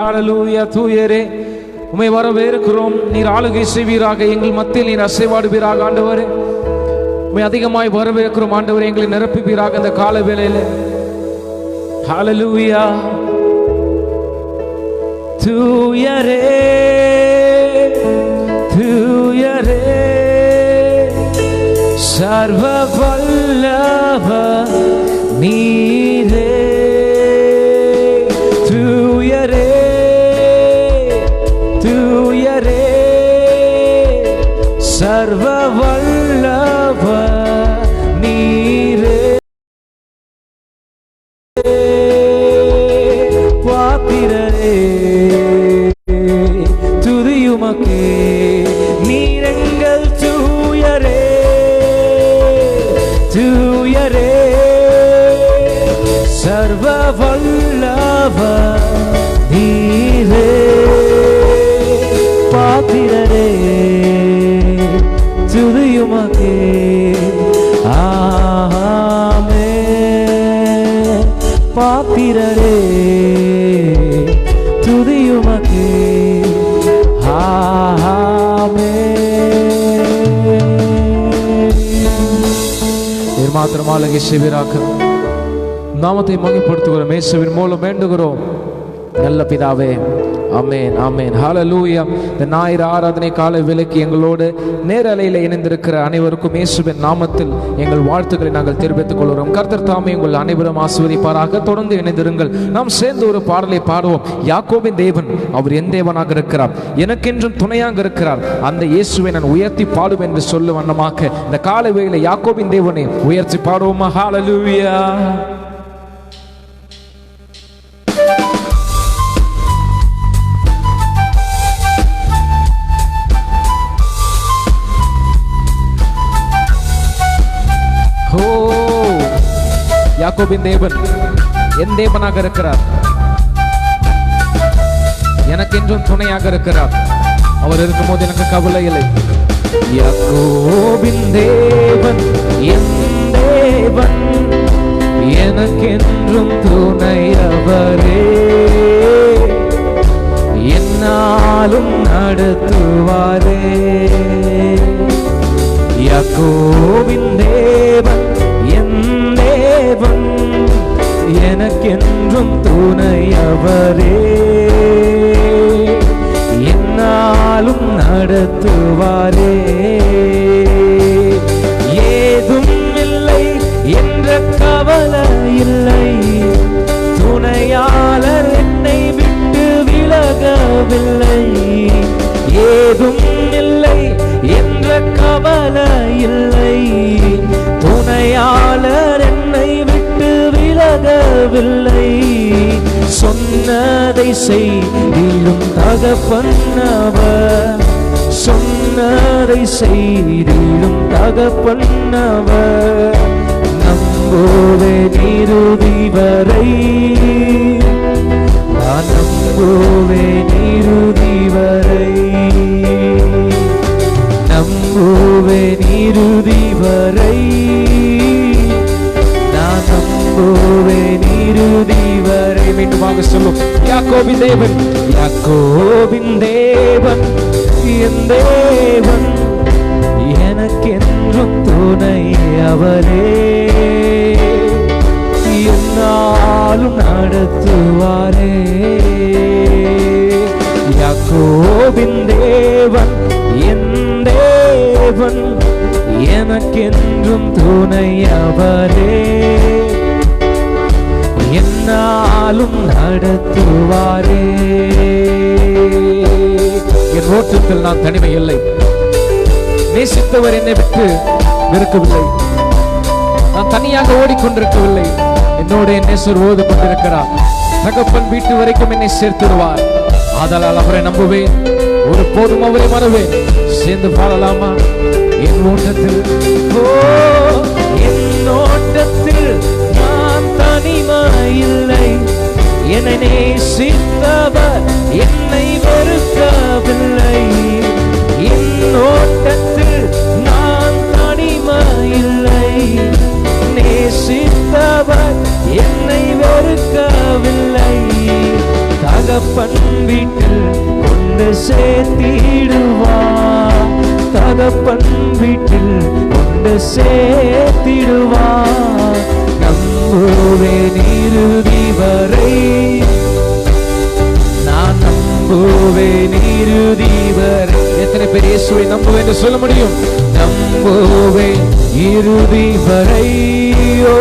ஹல்லேலூயா. தூயரே உம்மை வரவேற்கிறோம். நீர் ஆளுகை செய்வீராக, எங்கள் மத்தியில் நீர் அசைவாடுவீராக. ஆண்டவரே உம்மை அதிகமாய் வரவேற்கிறோம். ஆண்டவரே எங்களை நிரப்புவீராக இந்த கால வேளையில. ஹல்லேலூயா. தூயரே தூயரே சர்வ வல்லவ நீரே. தூயரே தூயரே சர்வ வல்லவ நீரே. பாத்திரரே துதியுமக்கே நீரெங்கள் தூயரே தூயரே சர்வ வல்லவ நீரே. பாத்திரரே துதியுமக்கே ஆமே. பாத்திரரே துதியுமக்கே ஆமே. மாத்திரமாக இயேசுவின் நாமத்தை மகிமைப்படுத்துகிறோம். இயேசுவின் மூலம் வேண்டுகிறோம் நல்ல பிதாவே, ஆமென் ஆமென். ஹல்லேலூயா. இந்த ஞாயிறு ஆராதனை காலை வேளைக்கு எங்களோடு நேரலையில் இணைந்திருக்கிற அனைவருக்கும் இயேசுவின் நாமத்தில் எங்கள் வாழ்த்துக்களை நாங்கள் தெரிவித்துக் கொள்கிறோம். கர்த்தர் தாமே உங்கள் அனைவரும் ஆசீர்வதிப்பாராக. தொடர்ந்து இணைந்திருங்கள். நாம் சேர்ந்து ஒரு பாடலை பாடுவோம். யாக்கோபின் தேவன் அவர் என் தேவனாக இருக்கிறார், எனக்கென்றும் துணையாக இருக்கிறார், அந்த இயேசுவை நான் உயர்த்தி பாடுவேன் என்று சொல்லும் வண்ணமாக இந்த காலை வேளையில யாக்கோபின் தேவனை உயர்த்தி பாடுவோமா? ஹல்லேலூயா. யாக்கோபின் தேவன் என் தேவனாக இருக்கிறார், எனக்கென்றும் துணையாக இருக்கிறார். அவர் இருக்கும்போது எனக்கு கவலை இல்லை. யாக்கோபின் தேவன் என் தேவன், எனக்கென்றும் துணையவரே, என்னாலும் நடத்துவாரே. யாக்கோபின் தேவன் என் தேவன், எனக்கென்றும் துணையவரே, என்னாலும் நடத்துவாரே. ஏதும் இல்லை என்ற கவலை இல்லை, துணையாளர் என்னை விட்டு விலகவில்லை. ஏதும் இல்லை என்ற கவலை இல்லை, துணையாளர் என்னை விட்டு விலகவில்லை. சொன்னதை செய்திலும் தகப்பன்னவர், சொன்னதை செய்திலும் தகப்பன்னவர். நம்புவேன் இறுதி வரை, நான் நம்புவேன் இறுதி வரை, நம்புவேன் இறுதி வரை, நான் நம்புவேன் இறுதி வரை. மீண்டுமாக சொல்லும். யாக்கோபின் தேவன் யாக்கோபின் தேவன் என் தேவன், எனக்கென்றும் துணை அவரே, என்னாலும் நடத்துவாரே. யாக்கோபின் தேவன் என் தேவன், எனக்கென்றும் துணை அவரே, என்னாலும் நடத்துவாரே. என் ஓட்டத்தில் நான் தனிமை இல்லை, நேசித்தவர் என்னை விட்டு வெறுக்கவில்லை, நான் தனியாக ஓடிக்கொண்டிருக்கவில்லை, என்னோட நேசர் ஓது கொண்டிருக்கிறார். தகப்பன் வீட்டு வரைக்கும் என்னை சேர்த்துடுவார். ஆதலால் அவரை நம்புவேன், ஒரு போதும் அவரை மறவேன். சேர்ந்து பாடலாமா? என் ஓட்டத்தில் என் ஓட்டத்தில் நான் தனிமை இல்லை, என்னை நேசித்தவர் என்னை வெறுக்கவில்லை. என் ஓட்டத்தில் நான் தனிமை இல்லை, நேசித்தவர் என்னை வெறுக்கவில்லை. தகப்பன் வீட்டில் கொண்டு சேர்த்திடுவார். தகப்பன் வீட்டில் கொண்டு சேர்த்திடுவார். நம்புவேன் இறுதி வரை, நான் நம்புவேன் இறுதி வரை. எத்தனை பேர் இயேசுவை நம்புவேன் என்று சொல்ல முடியும்? நம்புவேன் இறுதி வரை. ஓ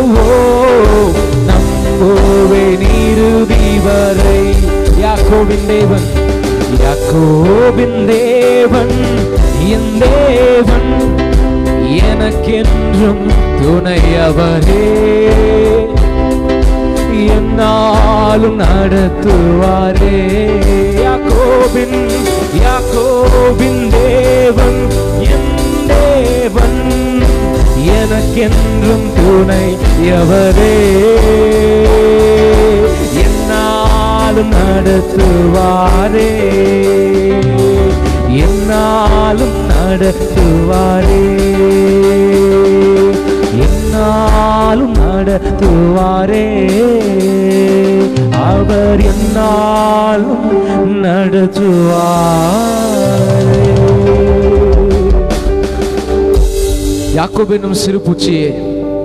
நம்புவேன் இறுதி வரை. யாக்கோபின் தேவன், யாக்கோபின் தேவன் என் தேவன், எனக்கென்றும் துணையவரே. என்னாலும் நடத்துவாரே. யாக்கோபின், யாக்கோபின் தேவன் என் தேவன், எனக்கென்றும் துணையவரே. என்னாலும் நடத்துவாரே, என்னாலும் நடத்துவாரே, என்னாலும் நடத்துவாரே. அவர் என்னாலும் நடத்துவாரே. யாக்கோபு சிறு பூச்சியே,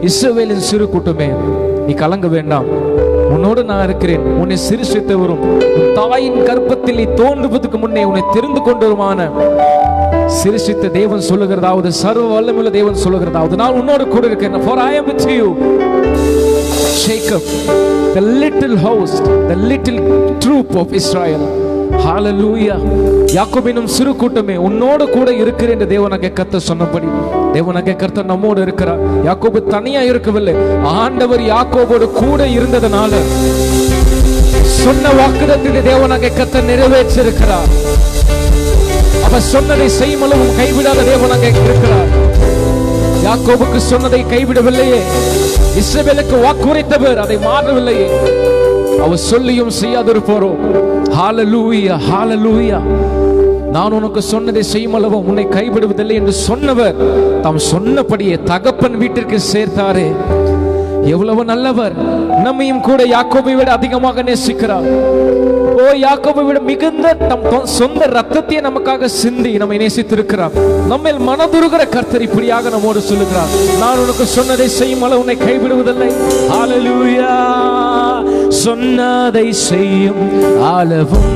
இஸ்ரவேலின் சிறு கூட்டமே, நீ கலங்க வேண்டாம். உன்னோடு நான் இருக்கிறேன். உன்னை சிருஷ்டித்தவரும் உன் தாயின் கர்ப்பத்தில் நீ தோன்றுவதற்கு முன்னே உன்னை தெரிந்து கொண்டவருமான சிருஷ்டித்த தேவன் சொல்லுகிறதாவது, சர்வ வல்லமையுள்ள தேவன் சொல்லுகிறதாவது, நான் உன்னோடு கூட இருக்கிறேன். For I am with you. Jacob, the little host, the little troop of Israel. Hallelujah. யாக்கோபினும் சிறு கூட்டமே, உன்னோடு கூட இருக்கிறேன் என்று தேவனாகிய கர்த்தர் சொன்னபடி தேவனாகிய கர்த்தர் நம்மோடு இருக்கிறார். யாக்கோபு தனியா இருக்கவில்லை. ஆண்டவர் யாக்கோபோடு கூட இருந்ததனால சொன்ன வாக்குத்தத்தத்தை தேவனாகிய கர்த்தர் நிறைவேற்றியிருக்கிறார். அவர் சொன்னதை செய்யும் அளவும் கைவிடாத தேவனாகிய இருக்கிறார். யாக்கோபுக்கு சொன்னதை கைவிடவில்லையே, இஸ்ரவேலுக்கு வாக்குரைத்தவர் அதை மாறவில்லையே, அவர் சொல்லியும் செய்யாதிருப்பாரோ. ஹalleluya, ஹalleluya. நான் உனக்கு சொன்னதை செய்யும் அளவும் உன்னை கைவிடுவதில்லை என்று சொன்னவர் தாம் சொன்னபடியே தகப்பன் வீட்டிற்கு சேர்த்தாரே. எவ்வளவு நல்லவர். நம்மையும் கூட யாக்கோபை விட அதிகமாக நேசிக்கிறார். ஓ, யாக்கோபை விட மிகுந்த தம் சொந்த ரத்தத்தையே நமக்காக சிந்தி நம்மை நேசித்திருக்கிறார். நம்மில் மனதுருகிற கர்த்தர் இப்படியாக நம்மோடு சொல்லுகிறார், நான் உனக்கு சொன்னதை செய்யும் அளவு உன்னை கைவிடுவதில்லை. ஹalleluya. சொன்னதை செய்யும் அளவும்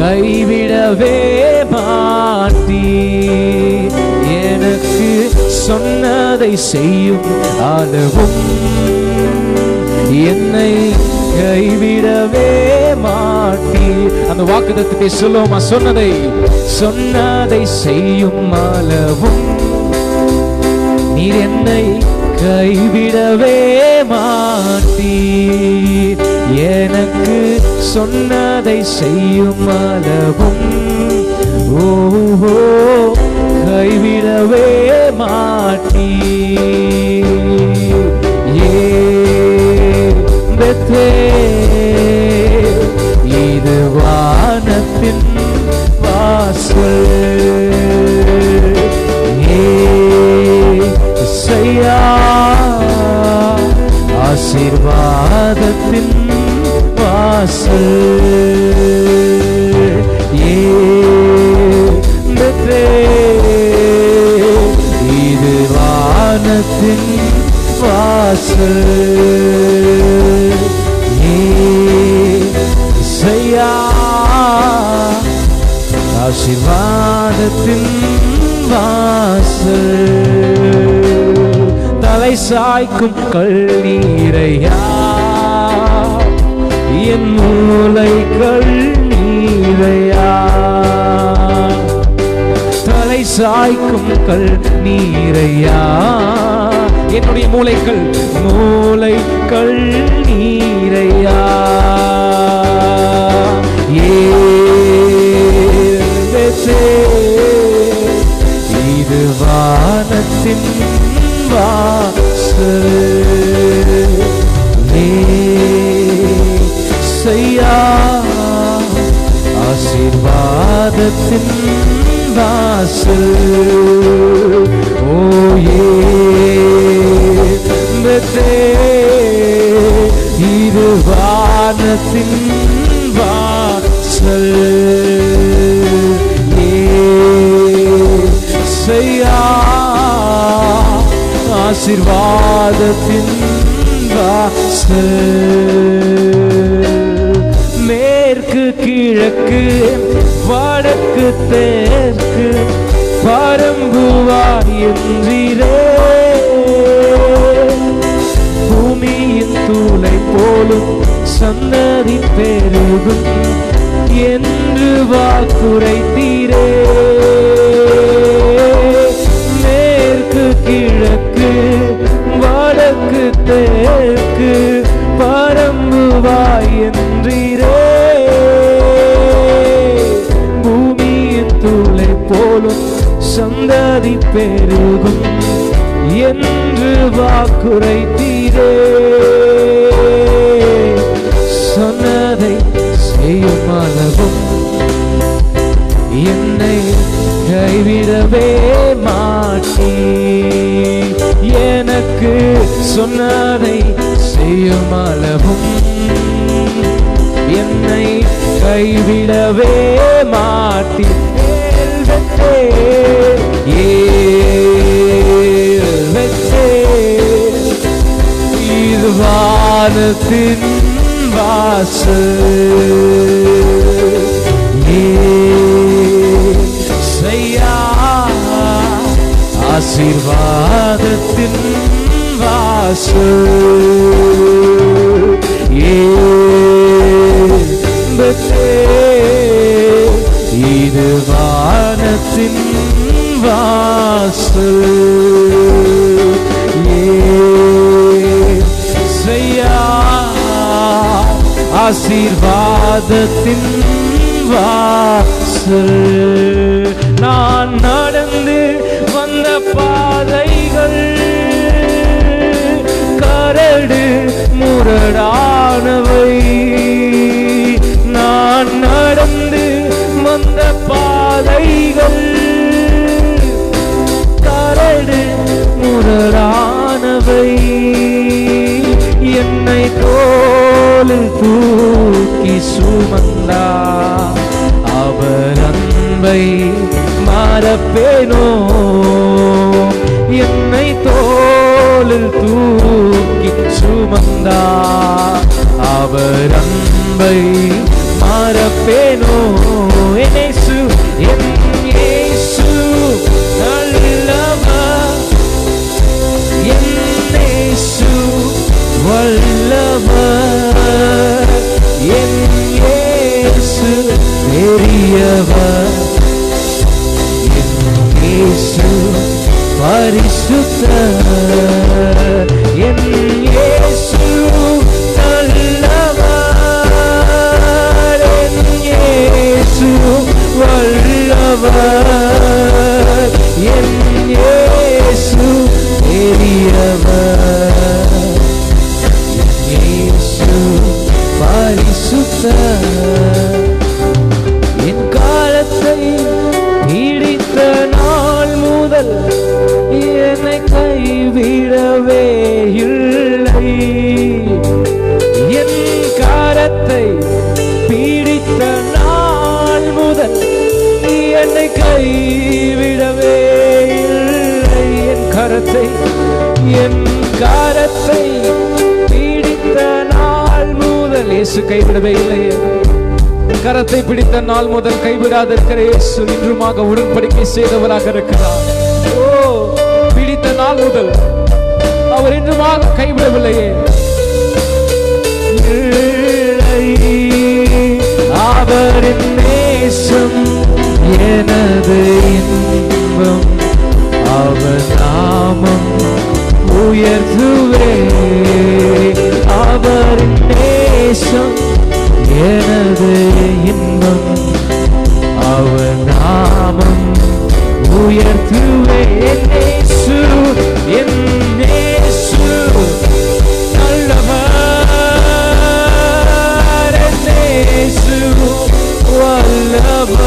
கைவிடவே மாட்டீர். எனக்கு சொன்னதை செய்யும் அளவும் என்னை கைவிடவே மாட்டீர். அந்த வாக்குத்தத்தத்தை சொல்லுவோமா? சொன்னதை செய்யும் அளவும் நீர் என்னை கைவிடவே மாட்டீர். எனக்கு சொன்னதை செய்யும் அளவும் ஓஹோ கைவிடவே மாட்டீர். இது வானத்தின் வாசல், ஆசீர்வாதத்தின் வாசல். இது வானத்தின் வாசல். ஆசீர்வாதத்தின் வாசல். தலை சாய்க்கும் கண்ணீரையா என் மூளை கண்ணீரையா, தலை சாய்க்கும் கண்ணீரையா என்னுடைய மூளைகள் கண்ணீரையா. இது வானத்தின் வாசல். ஆசீர்வாதத்தின் வாசல். இது வானத்தின் வானத்தின் வாசல் ஏசையா ஆசீர்வாதத்தின் வாசல் மேற்கு கிழக்கு வடக்கு தெற்கு பரம்புவாய் என்றீரே பூமியின் தூளை போலும் சந்ததி பெருகும் என்று வாக்குரைத்தீரே மேற்கு கிழக்கு வடக்கு தெற்கு பரம்புவாய் என்றீரே பூமியின் தூளை போலும் சந்ததி பெருகும் என்று வாக்குரைத்தீரே சொன்னதை செய்யும் அளவும் என்னை கைவிடவே மாட்டீ எனக்கு சொன்னதை செய்யும் அளவும் என்னை கைவிடவே மாட்டீ இது வானத்தின் வாசல் ஏசையா ஆசீர்வாதத்தின் வாசல் இது வானத்தின் வாசல் ஏசையா ஆசீர்வாதத்தின் வாசல் நான் நடந்து வந்த பாதைகள் கரடு முரடானவை நான் நடந்து வந்த பாதைகள் கரடு முரடானவை என்னை தோளில் தூக்கி சுமந்தா அவர் அன்பை மறப்பேனோ என்னை தோளில் தூக்கி சுமந்தா அவர் அன்பை மறப்பேனோ இயேசு என் இயேசு நல்லவர் என் இயேசு வல்லவர் என் இயேசு பெரியவர் என் இயேசு பரிசுத்தர் என் இயேசு நல்லவர் என் இயேசு வல்லவர் என் இயேசு பெரியவர் இயேசு பரிசுத்தர் என் காலத்தை பிடித்த நாள் முதல் என்னை கைவிடவே இல்லை என் காலத்தை பிடித்த நாள் முதல் என்னை கைவிடவே இல்லை என் கரத்தை பிடித்த நாள் முதல் இயேசு கைவிடவே இல்லை கரத்தை பிடித்த நாள் முதல் கைவிடாதிருக்கிற இயேசு இன்றுமாக உடன்படிக்கை செய்தவராக இருக்கிறார் ஓ பிடித்த நாள் முதல் அவர் இன்றுமாக கைவிடவில்லையே அவரின் நேசம் எனது இன்பம் அவர் நாமம் உயர்த்துவே அவரின் நேசம் எனது இன்பம் அவர் நாமம் உயர்த்துவே இயேசு என் இயேசு நல்லவர் இயேசு வல்லவர்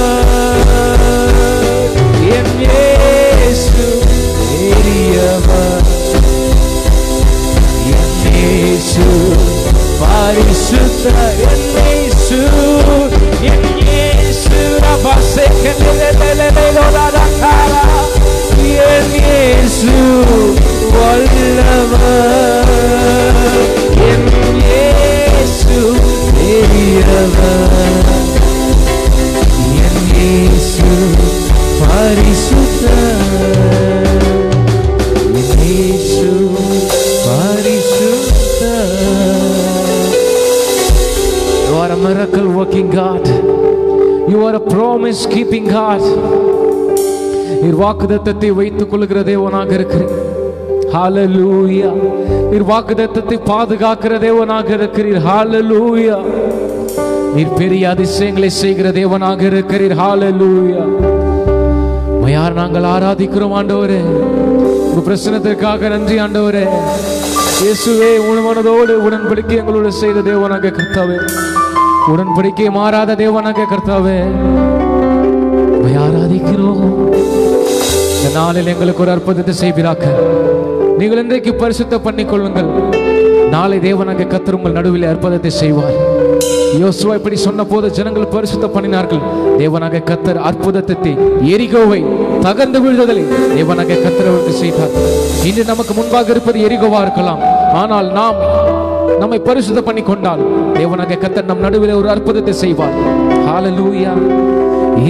என் இயேசு பெரியவர் என் இயேசு பரிசுத்தர் இயேசு என் இயேசு என் இயேசு வல்லவர், என் இயேசு பெரியவர், என் இயேசு பரிசுத்தர், என் இயேசு பரிசுத்தர். You are a miracle working God. You are a promise keeping God. நீர் வாக்குத்தத்தத்தை வைத்துக் கொள்கிற தேவனாக இருக்கிறீர். ஹalleluya. நீர் வாக்குத்தத்தத்தை பாதுகாக்கிற தேவனாக இருக்கிறீர். ஹalleluya. நீர் பெரிய அதிசயங்களை செய்கிற தேவனாக இருக்கிறீர். ஹalleluya. யார் நாங்கள் ஆராதிக்கிறோம் ஆண்டவரே. உங்க பிரசன்னத்திற்காக நன்றி ஆண்டவரே. இயேசுவே, உன் மனதோடு உடன்படிக்கை எங்களோடு செய்த தேவனாக கர்த்தாவே, உடன்படிக்கை மாறாத தேவனாக கர்த்தாவே ஆராதிக்கிறோம். இந்த நாளில் எங்களுக்கு ஒரு அற்புதத்தை செய்வீராக. நீங்கள் இன்றைக்கு பரிசுத்த பண்ணிக் கொள்ளுங்கள். நாளை தேவனாக கர்த்தர் உங்கள் நடுவில் அற்புதத்தை செய்வார். யோசுவா இப்படி சொன்ன போது ஜனங்கள் பரிசுத்த பண்ணினார்கள். தேவனாக கர்த்தர் அற்புதத்தை, எரிகோவை தகர்ந்து விழுதலை தேவனாக கர்த்தர் செய்தார். இன்று நமக்கு முன்பாக இருப்பது எரிகோவா இருக்கலாம். ஆனால் நாம் நம்மை பரிசுத்த பண்ணி கொண்டால் தேவனாக கர்த்தர் நம் நடுவில் ஒரு அற்புதத்தை செய்வார். ஹalleluya.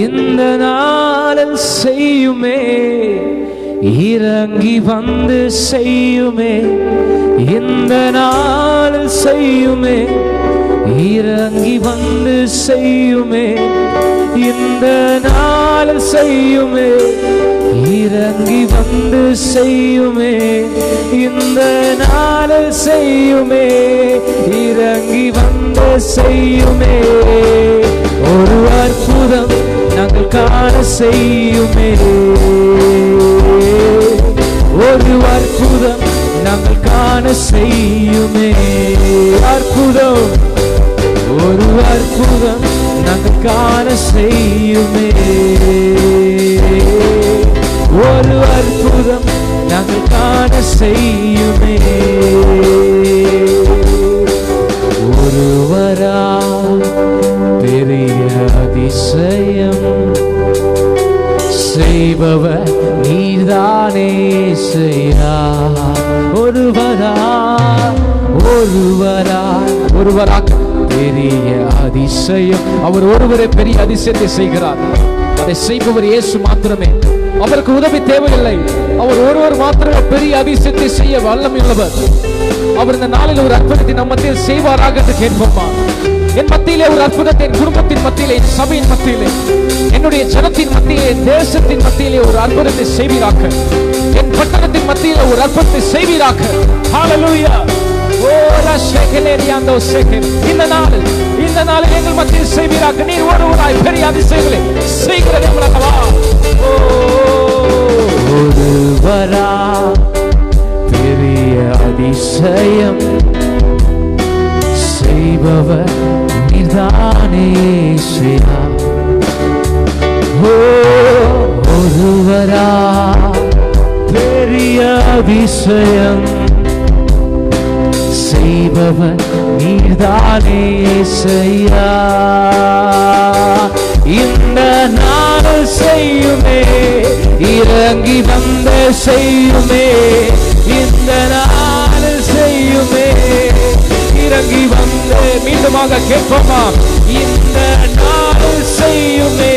இந்த நாளில் செய்யுமே, இறங்கி வந்து செய்யுமே, இந்த நாளில் செய்யுமே, இறங்கி வந்து செய்யுமே, இந்த நாளில் செய்யுமே, இறங்கி வந்து செய்யுமே, இந்த நாளில் செய்யுமே, இறங்கி வந்து செய்யுமே. ஒரு அற்புதம் நாங்கள் காண செய்யுமே, ஒரு அற்புதம் நாங்கள் காண செய்யுமே. அற்புதம், ஒரு அற்புதம் நாங்கள் காண செய்யுமே, ஒரு அற்புதம் நாங்கள் காண செய்யுமே. ஒருவரா பெரிய அதிசயம் செய்பவர் நீர்தானே செய்யா. ஒருவரா, ஒருவரா, ஒருவரா பெரிய அதிசயம். அவர் ஒருவரே பெரிய அதிசயத்தை செய்கிறார். அதை செய்பவர் இயேசு மாத்திரமே. அவருக்கு உதவி தேவையில்லை. அவர் ஒருவர் மாத்திரமே பெரிய அதிசயத்தை செய்ய வல்லமையுள்ளவர். அவர் இந்த நாளில் ஒரு அற்புதத்தை நம் மத்தியில் செய்வாராக என்று கேட்போமா? என் மத்தியிலே ஒரு அற்புதத்தை, என் குடும்பத்தின் மத்தியிலே, என் சபையின் மத்தியிலே, என்னுடைய ஜனத்தின் மத்தியிலே, தேசத்தின் மத்தியிலே ஒரு அற்புதத்தை செய்வீராக. என் பட்டணத்தின் மத்தியிலே ஒரு அற்புதத்தை செய்வீராக. ஹalleluya. இந்த நாளில் எங்கள் மத்தியில் செய்வீராக. நீர் ஒருவராய் பெரிய அதிசயங்களை செய்கிற தேவனாகவா. ஒருவரா பெரிய அதிசயம் செய்பவர் நீர்தானே செய்யா. ஒருவரா பெரிய அதிசயம் செய்பவர் நீர்தானே செய்யா. இந்த நாள் செய்யுமே, இறங்கி வந்த செய்யுமே, இந்த நாள் செய்யுமே, இறங்கி வந்து. மீண்டுமாக கேட்போமா? இந்த நாள் செய்யுமே,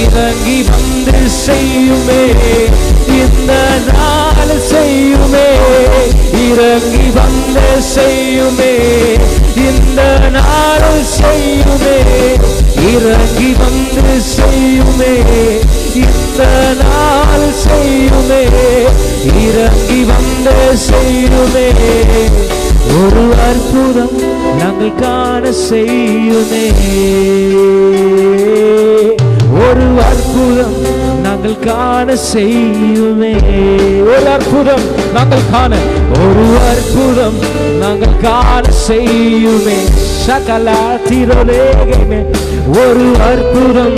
இறங்கி வந்து செய்யுமே, இந்த நாள் செய்யுமே, இறங்கி வந்து செய்யுமே, இந்த நாள் செய்யுமே, இறங்கி வந்து செய்யுமே, இந்த நாள் செய்யுமே, இறங்கி வந்து செய்யுமே. ஒரு அற்புதம் நாங்கள் காண செய்யுமே, ஒரு அற்புதம் நாங்கள் காண செய்யுமே. ஒரு அற்புதம் நாங்கள் காண, ஒரு அற்புதம் நாங்கள் காண செய்யுமே. சகல திரோலேகமே ஒரு அற்புதம்,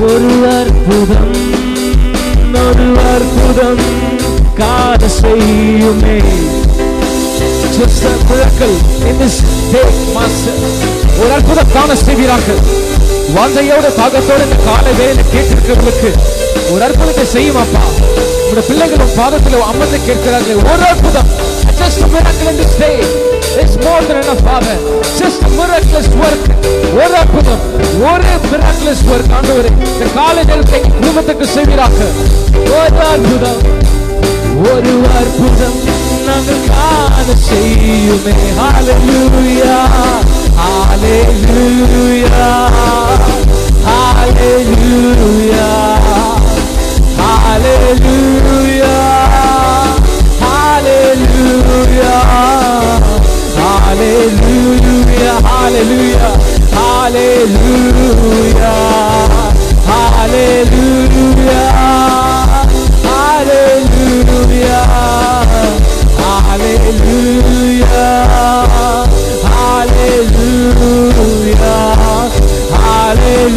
ஒரு அற்புதம், ஒரு அற்புதம் காண செய்யுமே. just a miracle in this day, Master. ஒரு அற்புதம் காண செய்வீராக. வாஞ்சையோட தாகத்தோட இந்த காலை வேளையில கேட்டிருக்கிறவர்களுக்கு ஒரு அற்புதத்தை செய்யும் அப்பா. உங்களுடைய பிள்ளைகளும் பாதத்தில் அமர்ந்து கேட்கிறார்கள். ஒரு அற்புதம், just a miracle in this day. It's more than enough, Father. Just a miraculous work. ஒரு அற்புதம், ஒரு miraculous work ஆண்டவரே இந்த காலை நேரத்தை குடும்பத்துக்கு செய்வீராக. ஒரு அற்புதம், ஒரு அற்புதம் நாங்கள் காண செய்யுமே. Hallelujah, hallelujah, hallelujah, hallelujah, hallelujah, hallelujah, hallelujah, hallelujah, hallelujah, hallelujah, hallelujah, hallelujah, hallelujah,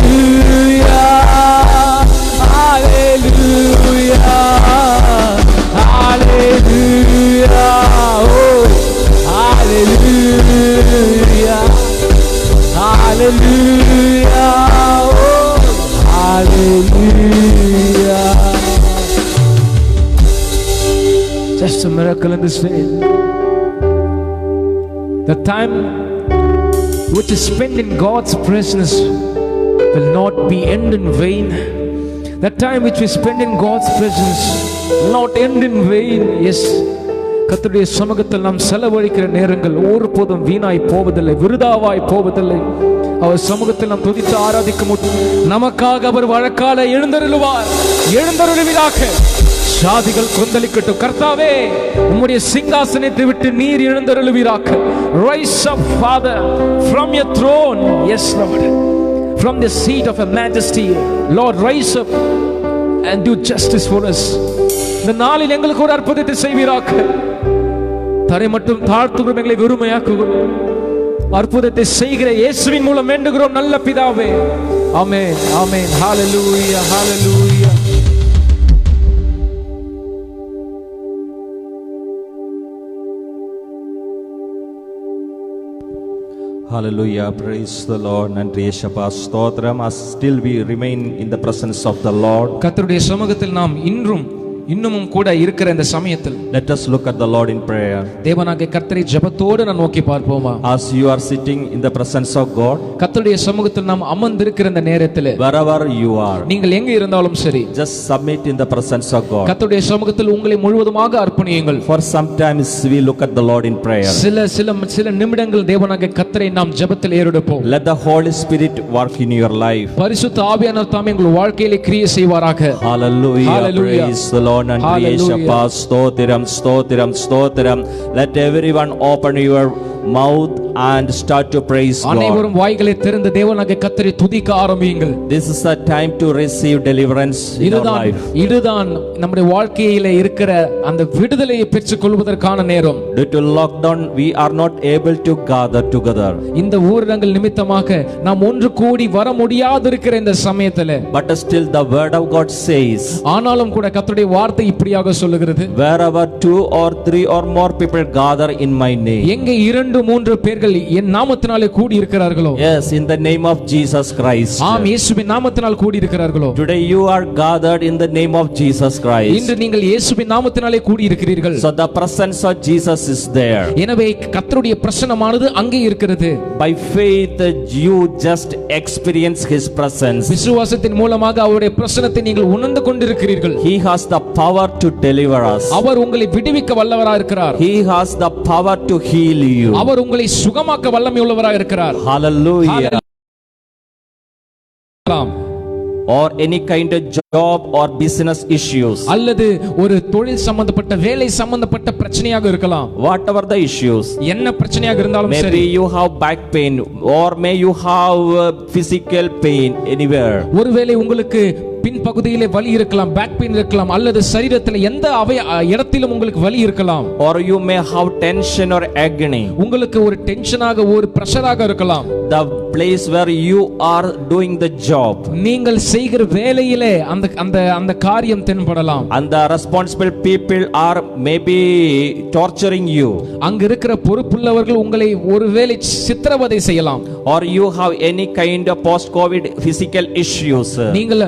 hallelujah, hallelujah, oh, hallelujah, hallelujah, oh, hallelujah. Just a miracle in this way. The time which is spent in God's presence will not be end in vain. The time which we spend in God's presence will not end in vain. Yes, கர்த்தருடைய சமூகத்தில் நாம் செலவழிக்கிற நேரங்கள் ஒருபோதும் வீணாய் போவதில்லை, விருதாவாய் போவதில்லை. அவர் சமூகத்தில் நாம் துதித்து ஆராதிக்கும் போது நமக்காக அவர் வழக்கால எழுந்தருளுவார். எழுந்தருளுவீராக. சாதிகள் கொந்தளிக்கட்டும். கர்த்தாவே, உம்முடைய சிங்காசனத்தை விட்டு நீர் எழுந்தருளுவீராக. Rise up, Father, from your throne. Yes, Lord. From the seat of your majesty, Lord, rise up and do justice for us. இந்த நாளில் எங்களுக்கு ஒரு அற்புதத்தை செய்வீராக. தரை மட்டும் தாழ்த்துகிறோம், எங்களை வெறுமையாக்குகிறோம். அற்புதத்தை செய்கிற இயேசுவின் மூலம் வேண்டுகிறோம் நல்ல பிதாவே. ஆமென், ஆமென். ஹalleluya, hallelujah. Hallelujah, praise the Lord. நன்றி இயேசுப்பா, ஸ்தோத்திரம். Still we remain in the presence of the Lord. கர்த்தருடைய சமூகத்தில் நாம் இன்னமும் கூட இருக்கிற இந்த சமயத்தில் Let us look at the Lord in prayer. தேவனாகிய கர்த்தரை ஜெபத்தோடு நான் நோக்கி பார்ப்போமா? As you are sitting in the presence of God, கர்த்தருடைய சமூகத்தில் நாம் அமர்ந்திருக்கிற இந்த நேரத்தில் wherever you are, நீங்கள் எங்க இருந்தாலும் சரி, just submit in the presence of God. கர்த்தருடைய சமூகத்தில் உங்களை முழுவதுமாக அர்ப்பணியுங்கள். For sometimes we look at the Lord in prayer. சில நிமிடங்கள் தேவனாகிய கர்த்தரை நாம் ஜெபத்தில் ஏறெடுப்போம். Let the Holy Spirit work in your life. பரிசுத்த ஆவியானவர் தாமே உங்கள் வாழ்க்கையிலே கிரியை செய்வாராக. Hallelujah, Hallelujah. praise the Lord. நன்றி இயேசுப்பா, ஸ்தோத்திரம், ஸ்தோத்திரம், ஸ்தோத்திரம். Let everyone open your mouth and start to praise God. அனைவரும் வாய்களை திறந்து தேவனாகிய கர்த்தரை துதிக்க ஆரம்பியுங்கள். This is the time to receive deliverance in our life. இதுதான் நம்முடைய வாழ்க்கையிலே இருக்கிற அந்த விடுதலையை பெற்றுக் கொள்வதற்கான நேரம். Due to lockdown we are not able to gather together. இந்த ஊரடங்கு நிமித்தமாக நாம் ஒன்று கூடி வர முடியாது இருக்கிற இந்த சமயத்திலே, But still the word of God says, ஆனாலும் கூட கர்த்தருடைய வார்த்தை இப்படியாக சொல்லுகிறது, wherever 2 or 3 or more people gather in my name. எங்கே 2-3 பேர்கள் என் நாமத்தினாலே கூடி இருக்கிறார்களோ, Yes, in the name of Jesus Christ. ஆம், இயேசுவின் நாமத்தினால் கூடி இருக்கிறார்களோ. Today you are gathered in the name of Jesus Christ. இன்று நீங்கள் இயேசுவின் நாமத்தினாலே கூடி இருக்கிறீர்கள். So the presence of Jesus is there. எனவே கர்த்தருடைய பிரசன்னமானது அங்கே இருக்கிறது. By faith you just experience his presence. விசுவாசத்தின் மூலமாக அவருடைய பிரசன்னத்தை நீங்கள் உணர்ந்து கொண்டிருக்கிறீர்கள். He has the power to deliver us. அவர் உங்களை விடுவிக்க வல்லவராக இருக்கிறார். He has the power to heal you. அவர் உங்களை சுகமாக்க வல்லமை உள்ளவராக இருக்கிறார். Hallelujah. Or any kind of job or business issues. அல்லது ஒரு தொழில் சம்பந்தப்பட்ட வேலை சம்பந்தப்பட்ட பிரச்சனையாக இருக்கலாம். Whatever the issues. என்ன பிரச்சனையாக இருந்தாலும் சரி. Maybe you have back pain or may you have physical pain anywhere. ஒருவேளை உங்களுக்கு பின்பகுதியிலே வலி இருக்கலாம், பேக் பெயின் இருக்கலாம், அல்லது சரீரத்தில் எந்த இடத்திலும் உங்களுக்கு வலி இருக்கலாம். Or you may have tension or agony. உங்களுக்கு ஒரு டென்ஷனாக ஒரு பிரஷராக இருக்கலாம். The place where you are doing the job, நீங்கள் செய்கிற வேலையிலே அந்த அந்த அந்த காரியம் தென்படலாம். and the responsible people are maybe torturing you, அங்க இருக்கிற பொறுப்புள்ளவர்கள் உங்களை ஒருவேளை சித்திரவதை செய்யலாம். or you have any kind of post covid physical issues, நீங்கள்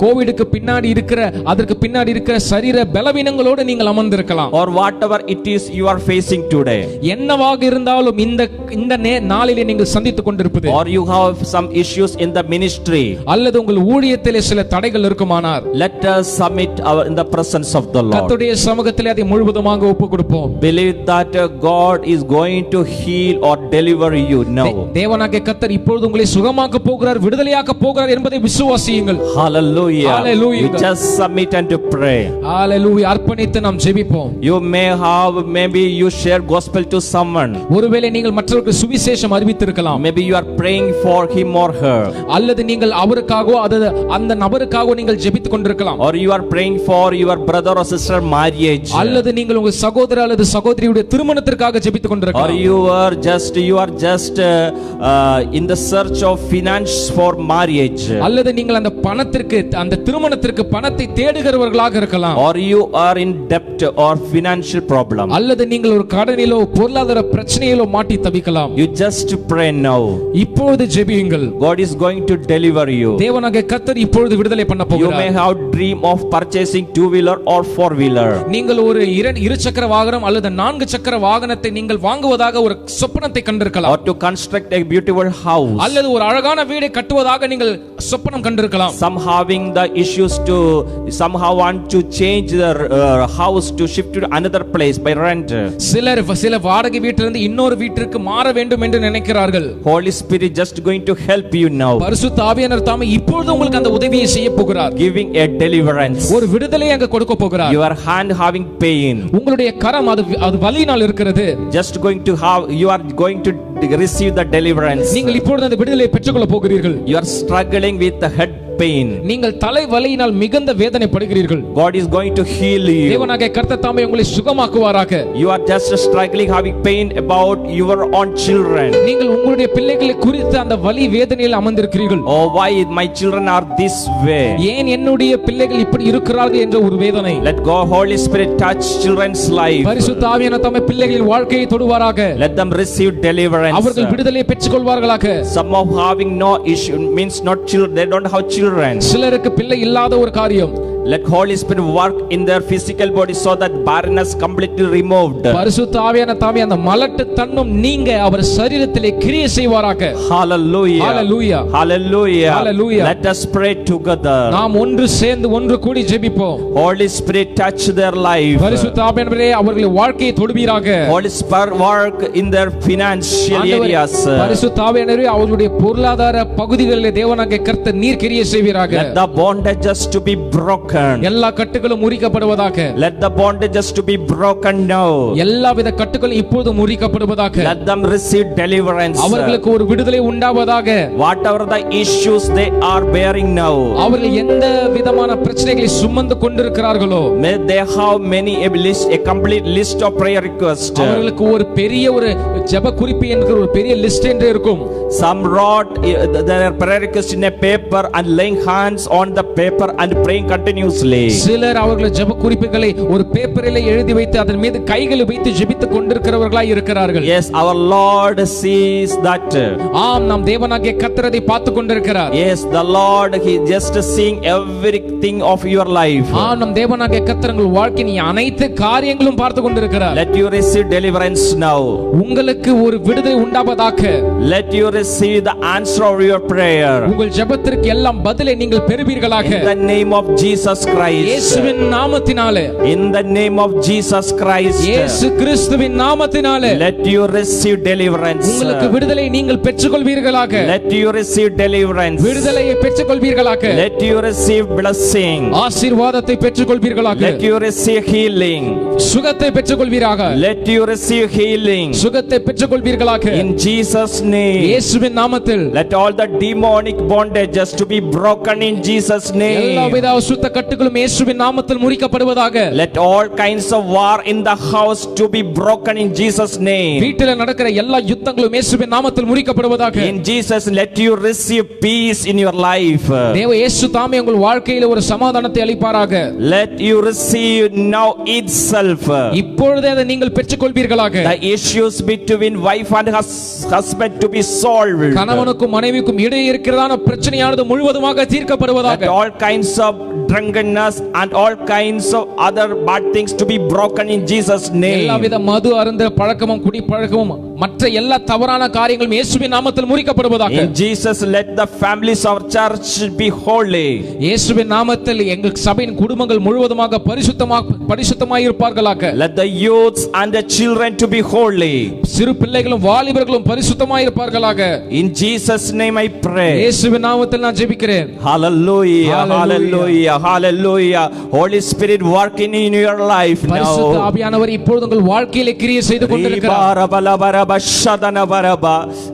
கோவிடுக்கு பின்னாடி இருக்கிற அதற்கு பின்னாடி இருக்கிற சரீர பலவீனங்களோடு நீங்கள் அமர்ந்திருக்கலாம். or whatever it is you are facing today, என்னவாக இருந்தாலும் இந்த இந்த நாளிலே நீங்கள் சந்தித்துக் கொண்டிருப்பது, or you have some issues in the ministry, அல்லது உங்கள் ஊழியத்திலே சில தடைகள் இருக்குமானார், let us submit our in the presence of the Lord. கர்த்தருடைய சமூகத்திலே அதை முழுவதுமாக ஒப்புக்கொடுப்போம். Believe that God is going to heal or deliver you now. தேவனாகிய கர்த்தர் இப்பொழுது உங்களை சுகமாக்க போகிறார், விடுதலையாக்க போகிறார் என்பதை விசுவாசியுங்கள். Hallelujah. Hallelujah. You just submit and to pray. Hallelujah. அர்ப்பணித்து நாம் ஜெபிப்போம். You may have, maybe you share gospel to someone. ஒருவேளை நீங்கள் மற்றவருக்கு சுவிசேஷம் அறிவித்திருக்கலாம். Maybe you are praying for him or her. அல்லது நீங்கள் அவருக்காகவோ அந்த நபருக்காகவோ நீங்கள் ஜெபித்துக் கொண்டிருக்கலாம். Or you are praying for your brother or sister marriage. அல்லது நீங்கள் உங்கள் சகோதரர் அல்லது சகோதரியுடைய திருமணத்திற்காக ஜெபித்துக் கொண்டிருக்கலாம். Or you are just in the search of finance for marriage. அல்லது நீங்கள் அந்த பணத்திற்கு அந்த திருமணத்திற்கு பணத்தை தேடுகிறவர்களாக இருக்கலாம். Or you are in debt or financial problem. அல்லது நீங்கள் ஒரு கடனிலோ பொருளாதார பிரச்சனையிலோ மாட்டி தவிக்கலாம். You just pray now. இப்பொழுது ஜெபியுங்கள். God is going to deliver you. தேவனாகிய கர்த்தர் இப்பொழுது விடுதலை பண்ண You போகிறார். may have dream of purchasing 2-wheeler or 4-wheeler. நீங்கள் ஒரு இரு சக்கர வாகனம் அல்லது 4 சக்கர வாகனத்தை நீங்கள் வாங்குவதாக ஒரு சொப்பனத்தை கண்டிருக்கலாம். Or to construct a beautiful house. அல்லது ஒரு அழகான வீடை கட்டுவதாக நீங்கள் சொப்பனம் கண்டிருக்கலாம். Some having the issues to somehow want to change their house to shift to another place by rent. சில வாடகை வீட்டிலிருந்து இன்னொரு வீட்டிற்கு மாற வேண்டும் என்று நினைக்கிறார்கள். Holy Spirit just going to help you now. பரிசுத்த ஆவியானவர் தாமே இப்பொழுது உங்களுக்கு அந்த உதவியை செய்ய போகிறார். Giving a deliverance. ஒரு விடுதலையை அங்க கொடுக்க போகிறார். Your hand having pain. உங்களுடைய கரம் அது வலியினால் இருக்கிறது. Just going to have, you are going to receive the deliverance. நீங்கள் இப்பொழுது அந்த விடுதலையை பெற்றுக்கொள்ள போகிறீர்கள். You are struggling with the head pain. நீங்கள் தலை வலியினால் மிகுந்த வேதனைப்படுகிறீர்கள். God is going to heal you. தேவனாகிய கர்த்தர் தாமே உங்களை சுகமாக்குவாராக. You are just struggling having pain about your own children. நீங்கள் உங்களுடைய பிள்ளைகளை குறித்து அந்த வலி வேதனையில் அமர்ந்திருக்கிறீர்கள். Oh, why my children are this way? ஏன் என்னுடைய பிள்ளைகள் இப்படி இருக்கிறார்கள் என்ற ஒரு வேதனை. Let God Holy Spirit touch children's life. பரிசுத்த ஆவியானவர் தாமே பிள்ளைகளின் வாழ்க்கையை தொடுவாராக. Let them receive deliverance. அவர்கள் விடுதலையை பெற்றுக்கொள்வார்களாக. Some of having no issue means not children, they don't have children. சிலருக்கு பிள்ளை இல்லாத ஒரு காரியம். Let Holy Spirit work in their physical body so that barrenness completely removed. பரிசுத்த ஆவியானவர் தாமே அந்த மலட்டு தன்னும் நீங்க அவர் சரீரத்திலே கிரியை செய்வாராக. Hallelujah. Hallelujah. Hallelujah. Hallelujah. Let us pray together. நாம் ஒன்று சேர்ந்து ஒன்று கூடி ஜெபிப்போம். Holy Spirit touch their life. பரிசுத்த ஆவியானவரே அவர்களுடைய வாழ்க்கையை தொடுவீராக. Holy Spirit work in their financial areas. பரிசுத்த ஆவியானவரே அவர்களுடைய பொருளாதார பகுதிகளிலே தேவனாகிய கர்த்தர் நீர் கிரியை செய்வீராக. Let the bondages to be broken. எல்லா கட்டுகளும் முறிக்கப்படுவதாக. Let the bondages to be broken now. எல்லா வித கட்டுகளும் இப்பொழுது முறிக்கப்படுவதாக. Let them receive deliverance. அவர்களுக்கு ஒரு விடுதலை உண்டாவதாக. Whatever the issues they are bearing now. அவர்கள் எந்த விதமான பிரச்சனைகளை சுமந்து கொண்டிருக்கிறார்களோ. May they have many a complete list of prayer requests. அவர்களுக்கு ஒரு பெரிய ஒரு ஜெப குறிப்பு என்கிற ஒரு பெரிய லிஸ்ட் என்று இருக்கும். Some wrote their prayer request in a paper and laying hands on the paper and praying continuously. சிலர் அவர்கள் ஜெப குறிப்புகளை ஒரு பேப்பரிலே எழுதி வைத்து அதன் மீது கைகளை வைத்து ஜெபித்துக் கொண்டிருக்கிறவர்களாய் இருக்கிறார்கள். Yes, our Lord sees that. ஆம், நம் தேவனாகிய கர்த்தர் அதை பார்த்து கொண்டிருக்கிறார். Yes, the Lord, he just seeing everything of your life. ஆம், நம் தேவனாகிய கர்த்தர் உங்கள் வாழ்க்கையின் அனைத்து காரியங்களும் பார்த்து கொண்டிருக்கிறார். Let you receive deliverance now. உங்களுக்கு ஒரு விடுதலை உண்டாவதாக. Let you receive the answer of your prayer. உங்கள் ஜெபத்திற்கு எல்லாம் பதிலை நீங்கள் பெறுவீர்களாக. In the name of Jesus Christ. இயேசுவின் நாமத்தினாலே. In the name of Jesus Christ. இயேசு கிறிஸ்துவின் நாமத்தினாலே. Let you receive deliverance. உங்களுக்கு விடுதலை நீங்கள் பெற்றுக்கொள்வீர்களாக. Let you receive deliverance. விடுதலையை பெற்றுக்கொள்வீர்களாக. Let you receive blessing. ஆசீர்வாதத்தை பெற்றுக்கொள்வீர்களாக. Let you receive healing. சுகத்தை பெற்றுக்கொள்வீராக. Let you receive healing. சுகத்தை பெற்றுக்கொள்வீர்களாக. In Jesus name. இயேசுவின் நாமத்தில். Let all the demonic bondages to be broken in Jesus name. எல்லாவித அசுத்த கட்டுகளும் இயேசுவின் நாமத்தில் முறிக்கப்படுவதாக. Let all kinds of war in the house to be broken in Jesus name. வீட்டில் நடக்கிற எல்லா யுத்தங்களும் இயேசுவின் நாமத்தில் முறிக்கப்படுவதாக. In Jesus let you receive peace in your life. தேவ இயேசு தாமே உங்கள் வாழ்க்கையில ஒரு சமாதானத்தை அளிப்பாராக. Let you receive now itself. இப்பொழுதே அதை நீங்கள் பெற்றுக்கொள்வீர்களாக. The issues between wife and husband to be solved. கணவனுக்கும் மனைவிக்கும் இடையே இருக்கிறதான பிரச்சனையானது முழுவதுமாக தீர்க்கப்படுவதாக. Let all kinds of drunkenness and all kinds of other bad things to be broken in Jesus name. எல்லாவித மது அருந்த பழக்கமும் குடி பழக்கமும் மற்ற எல்லா தவறான காரியங்களும் இயேசுவின் நாமத்தில் முறிக்கப்படுவதாக. In Jesus let the families of church be holy. இயேசுவின் நாமத்தில் எங்கள் சபையின் குடும்பங்கள் முழுவதுமாக பரிசுத்தமாய் இருப்பார்களாக. Let the youths and the children to be holy. சிறு பிள்ளைகளும் வாலிபர்களும் பரிசுத்தமாய் இருப்பார்களாக. In Jesus name I pray. இயேசுவின் நாமத்தில் நான் ஜெபிக்கிறேன். Hallelujah, hallelujah, hallelujah. Holy Spirit working in your life now. பரிசுத்த ஆவியானவர் இப்பொழுது உங்கள் வாழ்க்கையிலே கிரியை செய்து கொண்டிருக்கிறார்.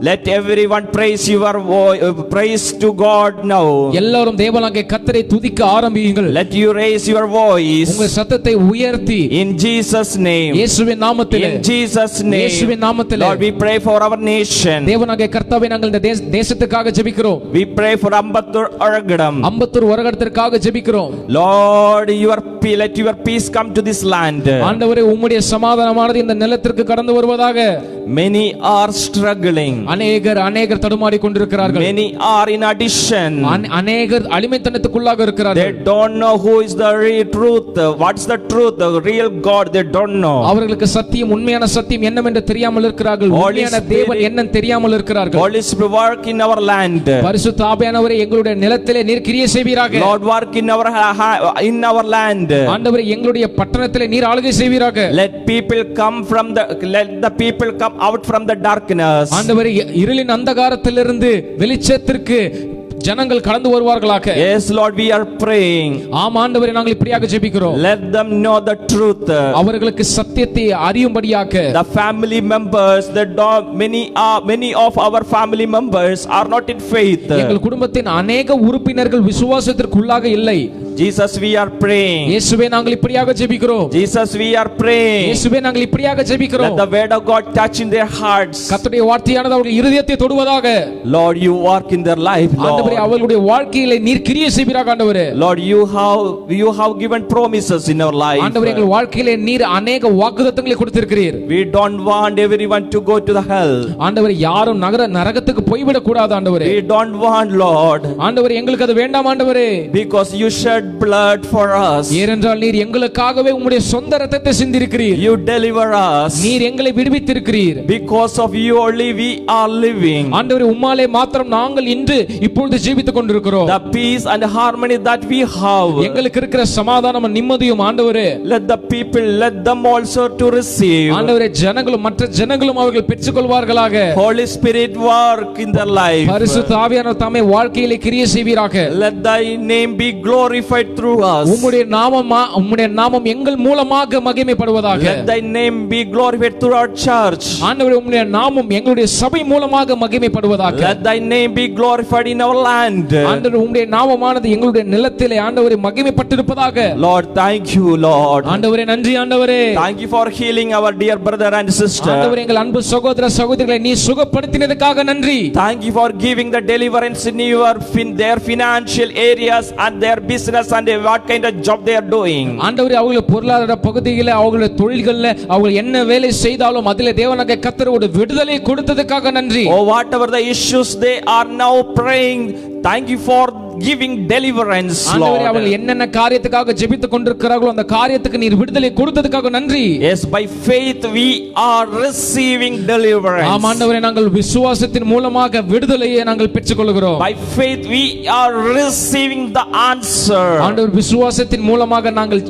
Let everyone praise your praise to God now. எல்லாரும் தேவனாகிய கர்த்தரை துதிக்க ஆரம்பியுங்கள். Let you raise your voice. உங்கள் சத்தத்தை உயர்த்தி In Jesus name. இயேசுவின் நாமத்திலே. In Jesus name. இயேசுவின் நாமத்திலே. Lord we pray for our nation. தேவனாகிய கர்த்தாவே நாங்கள் இந்த தேசத்துக்காக ஜெபிக்கிறோம். We pray for Ambattur Oragadam. Ambattur வரகடத்திற்காக ஜெபிக்கிறோம். Lord let your peace come to this land. ஆண்டவரே உம்முடைய சமாதானமானது இந்த நிலத்திற்கு கடந்து வருவதாக. Many are struggling. அநேகர் தடுமாறி கொண்டிருக்கிறார்கள். Many are in addiction. அநேகர் அடிமைத்தனத்துக்குள்ளாக இருக்கிறார்கள். They don't know who is the real truth. What's the truth? The real God they don't know. அவர்களுக்கு சத்தியம் உண்மையான சத்தியம் என்னவென்று தெரியாமல் இருக்கிறார்கள். உண்மையான தேவன் என்னன்னு தெரியாமல் இருக்கிறார்கள். Holy Spirit work in our land. பரிசுத்த ஆவியானவரே எங்களுடைய நிலத்திலே நீர் கிரியை செய்வீராக. Lord work in our land. ஆண்டவரே எங்களுடைய பட்டணத்திலே நீர் ஆளுகை செய்வீராக. Let the people come out from the darkness. ஆண்டவரே இருளின் அந்தகாரத்திலிருந்து வெளிச்சத்திற்கு ஜனங்கள் கடந்து வருவார்களாக. Yes Lord we are praying. ஆம் ஆண்டவரே நாங்கள் இப்படியாக ஜெபிக்கிறோம். Let them know the truth. அவர்களுக்கு சத்தியத்தை அறியும்படியாக. The family members many of our family members are not in faith. எங்கள் குடும்பத்தின் अनेक உறுப்பினர்கள் விசுவாசத்திற்குள்ளாக இல்லை. Jesus we are praying. இயேசுவே நாங்கள் இப்படியாக ஜெபிக்கிறோம். Jesus we are praying. இயேசுவே நாங்கள் இப்படியாக ஜெபிக்கிறோம். Let the word of God touch in their hearts. கர்த்தருடைய வார்த்தையானது அவர்கள் இருதயத்தை தொடுவதாக. Lord you work in their life Lord. ஆண்டவரே அவர்களுடைய வாழ்க்கையிலே நீர் கிரியை செய்வீராக ஆண்டவரே. Lord you have given promises in our life. ஆண்டவரே எங்கள் வாழ்க்கையிலே நீர் अनेक வாக்குத்தத்தங்களை கொடுத்திருக்கிறீர். We don't want everyone to go to the hell. ஆண்டவரே யாரும் நரகத்துக்கு போய்விட கூடாது ஆண்டவரே. We don't want Lord. ஆண்டவரே எங்களுக்கு அது வேண்டாம் ஆண்டவரே. Because you shed blood for us. ஏனென்றால் நீர் எங்களுக்காகவே உம்முடைய சொந்த இரத்தத்தை சிந்திருக்கிறீர். You deliver us. நீர் எங்களை விடுவித்திருக்கிறீர். Because of you only we are living. ஆண்டவரே உம்மாலே மாத்திரம் நாங்கள் இன்று இப்பொழுது ஜீவித்துக் கொண்டிருக்கிறோம். The peace and harmony that we have. எங்களுக்கு இருக்கிற சமாதானமும் நிம்மதியும் ஆண்டவரே. Let them also to receive. ஆண்டவரே ஜனங்களும் மற்ற ஜனங்களும் அவர்கள் பெற்றுக்கொள்வார்களாக. Holy Spirit work in their life. பரிசுத்த ஆவியானவர் தாமே வாழ்க்கையிலே கிரியை செய்வீராக. Let thy name be glorified through us. உம்முடைய நாமம் எங்கள் மூலமாக மகிமைப்படுவதாக. Let thy name be glorified through our church. ஆண்டவரே உம்முடைய நாமம் எங்களுடைய சபை மூலமாக மகிமைப்படுவதாக. Let thy name be glorified in our land. ஆண்டவரே உம்முடைய நாமமானது எங்களுடைய நிலத்திலே ஆண்டவரே மகிமைப்பட்டிருப்பதாக. Lord thank you Lord. ஆண்டவரே நன்றி ஆண்டவரே. Thank you for healing our dear brother and sister. ஆண்டவரே எங்கள் அன்பு சகோதர சகோதரிகளை நீ சுகப்படுத்தினதுக்காக நன்றி. Thank you for giving the deliverance in their financial areas and their business and what kind of job they are doing. ஆண்டவரே அவங்களுடைய பொருளாதார பகுதியிலே அவங்களுடைய தொழில்களிலே அவங்க என்ன வேலை செய்தாலும் அதிலே தேவனாகிய கர்த்தரோடு விடுதலை கொடுத்ததுக்காக நன்றி. Oh whatever the issues they are now praying, thank you for giving deliverance Lord. ஆண்டவரே அவர்கள் என்னென்ன காரியத்துக்காக ஜெபித்துக் கொண்டிருக்கிறார்களோ அந்த காரியத்துக்கு நீர் விடுதலை கொடுத்ததுக்காக நன்றி. Yes by faith we are receiving deliverance. ஆம் ஆண்டவரே நாங்கள் விசுவாசத்தின் மூலமாக விடுதலையை நாங்கள் பெற்றுக்கொள்கிறோம். By faith we are receiving the answer. ஆண்டவர் விசுவாசத்தின் மூலமாக நாங்கள்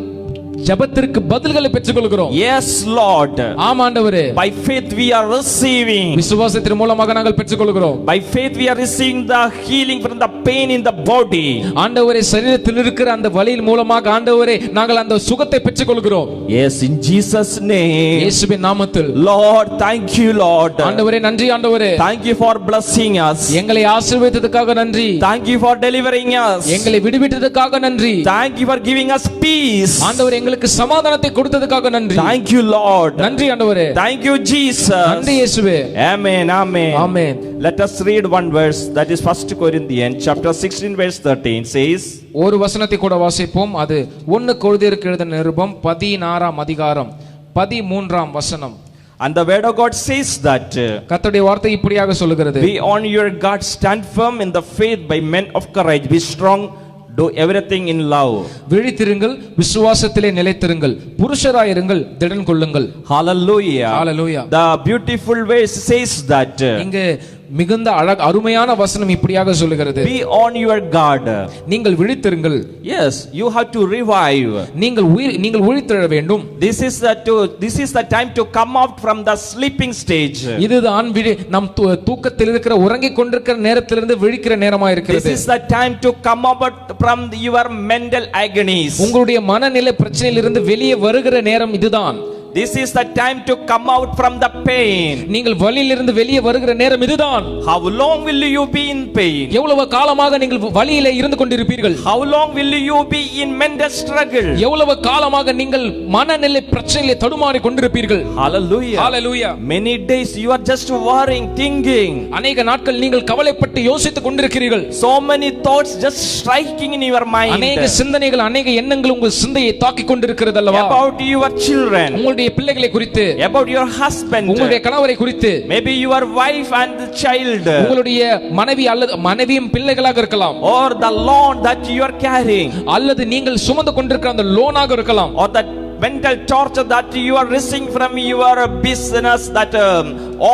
ஜெபத்திற்கு பதில்களை பெற்றுக்கொள்கிறோம். Yes, Lord. ஆம் ஆண்டவரே. By faith we are receiving. விசுவாசத்தின் மூலமாக நாங்கள் பெற்றுக்கொள்கிறோம். By faith we are receiving the healing from the pain in the body. ஆண்டவரே, சரீரத்தில் இருக்கிற அந்த வலியின் மூலமாக ஆண்டவரே நாங்கள் அந்த சுகத்தை பெற்றுக்கொள்கிறோம். Yes, in Jesus name. இயேசுவின் நாமத்தில். Lord, thank you, Lord. ஆண்டவரே நன்றி ஆண்டவரே. Thank you for blessing us. எங்களை ஆசீர்வதித்ததற்காக நன்றி. Thank you for delivering us. எங்களை விடுவித்ததற்காக நன்றி. Thank you for giving us peace. ஆண்டவரே எங்களுக்கு சமாதானத்தை கொடுத்ததற்காக நன்றி. Thank you, Lord. நன்றி ஆண்டவரே. Thank you, Jesus. நன்றி இயேசுவே. Amen. Amen. Amen. Let us read one verse, that is 1 Corinthians chapter 16 verse 13 says. ஒரு வசனத்தை கூட வாசிப்போம். அது 1 கொரிந்தியருக்கு எழுதின நிருபம் 16ஆம் அதிகாரம் 13ஆம் வசனம். And the word of God says that கர்த்தருடைய வார்த்தை இப்படியாக சொல்லுகிறது. be on your guard, stand firm in the faith, by men of courage, be strong, do everything in love. விழித்திருங்கள், விசுவாசத்திலே நிலைத்திருங்கள், புருஷராயிருங்கள், திடன் கொள்ளுங்கள். Hallelujah. Hallelujah. The beautiful verse says that இங்க மிகுந்த அருமையான வசனம் இப்படியாக சொல்லுகிறது. be on your guard. நீங்கள் விழித்திருங்கள். Yes, you have to revive. நீங்கள் விழித்தெழ வேண்டும். This is the time to come out from the sleeping stage. இதுதான் நம் தூக்கத்தில் இருக்கிற உறங்கிக் கொண்டிருக்கிற நேரத்திலிருந்து விழிக்கிற நேரமா இருக்கிறது. This is the time to come out from your mental agonies. உங்களுடைய மனநிலை பிரச்சனையிலிருந்து வெளியே வருகிற நேரம் இதுதான். This is the time to come out from the pain. நீங்கள் வலியிலிருந்து வெளியே வருகிற நேரம் இதுதான். How long will you be in pain? எவ்வளவு காலமாக நீங்கள் வலியிலே இருந்து கொண்டிருப்பீர்கள்? How long will you be in mental struggle? எவ்வளவு காலமாக நீங்கள் மனநிலை பிரச்சனையிலே தடுமாறி கொண்டிருப்பீர்கள்? Hallelujah. Hallelujah. Many days you are just worrying, thinking. அநேக நாட்கள் நீங்கள் கவலைப்பட்டு யோசித்துக் கொண்டிருக்கிறீர்கள். So many thoughts just striking in your mind. அநேக சிந்தனைகள், அநேக எண்ணங்கள் உங்கள் சிந்தையை தாக்கிக் கொண்டிருக்கிறது அல்லவா? About your children. உங்களுடைய பிள்ளைகளை குறித்து, about your husband, உங்களுடைய கணவரை குறித்து, maybe your wife and the child, உங்களுடைய மனைவி அல்லது மனைவியும் பிள்ளைகளாக இருக்கலாம், or the loan that you are carrying, அல்லது நீங்கள் சுமந்து கொண்டிருக்கிற அந்த லோனாக இருக்கலாம், or the mental torture that you are receiving from your business, that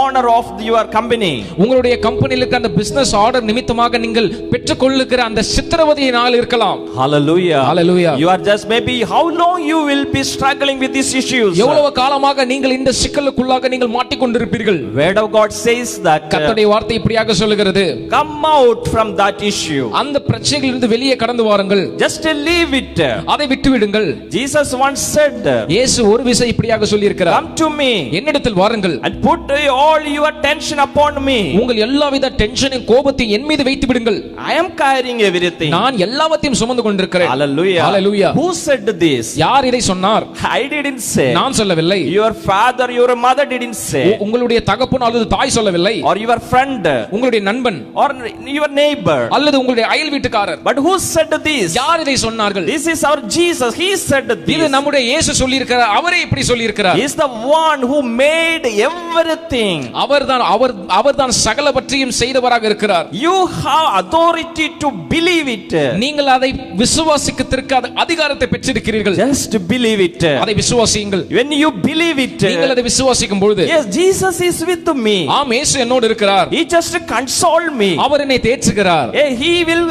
owner of your company. உங்களுடைய கம்பெனியில் இருக்கிற அந்த பிசினஸ் ஆர்டர் நிமித்தமாக நீங்கள் பெற்றுக்கொள்ளுகிற அந்த சித்திரவதையினால் இருக்கலாம். Hallelujah. Hallelujah. You are just, maybe how long you will be struggling with these issues. எவ்வளவு காலமாக நீங்கள் இந்த சிக்கலுக்குள்ளாக நீங்கள் மாட்டிக்கொண்டிருப்பீர்கள்? Word of God says that கர்த்தருடைய வார்த்தை இப்படியாக சொல்லுகிறது. come out from that issue. அந்த பிரச்சனையிலிருந்து வெளியே கடந்து வாருங்கள். Just leave it. அதை விட்டு விடுங்கள். Jesus once said, இயேசு ஒரு விஷயம் இப்படியாக சொல்லி இருக்கிறார். come to me, என்னிடத்தில் வாருங்கள், and put all your tension upon me. உங்கள் எல்லாவித டென்ஷனையும் கோபத்தையும் என் மீது வைத்து விடுங்கள். I am carrying everything. நான் எல்லாவற்றையும் சுமந்து கொண்டிருக்கிறேன். Hallelujah. Hallelujah. Who said this? யார் இதை சொன்னார்? I didn't say. நான் சொல்லவில்லை. Your father, your mother didn't say. உங்களுடைய தகப்பன் அல்லது தாய் சொல்லவில்லை. Or your friend, உங்களுடைய நண்பன், or your neighbor, அல்லது உங்களுடைய அயல் வீட்டுக்காரர். but who said this? யார் இதை சொன்னார்கள்? This is our Jesus. He said this. இது நம்முடைய இயேசு சொல்லி இருக்கிறார். அவரே இப்படி சொல்லி இருக்கிறார். He is the one who made everything. அவர்தான் சகலவற்றையும் செய்தவராக இருக்கிறார். You have authority to believe it. நீங்கள் அதை விசுவாசிக்கிறதுக்கு அதிகாரத்தை பெற்றிருக்கிறீர்கள். Just believe it. அதை விசுவாசியுங்கள். When you believe it, நீங்கள் அதை விசுவாசிக்கும் பொழுது, yes, Jesus is with me. ஆம், இயேசு என்னோடு இருக்கிறார். He just console me. அவர் என்னை தேற்றுகிறார். He will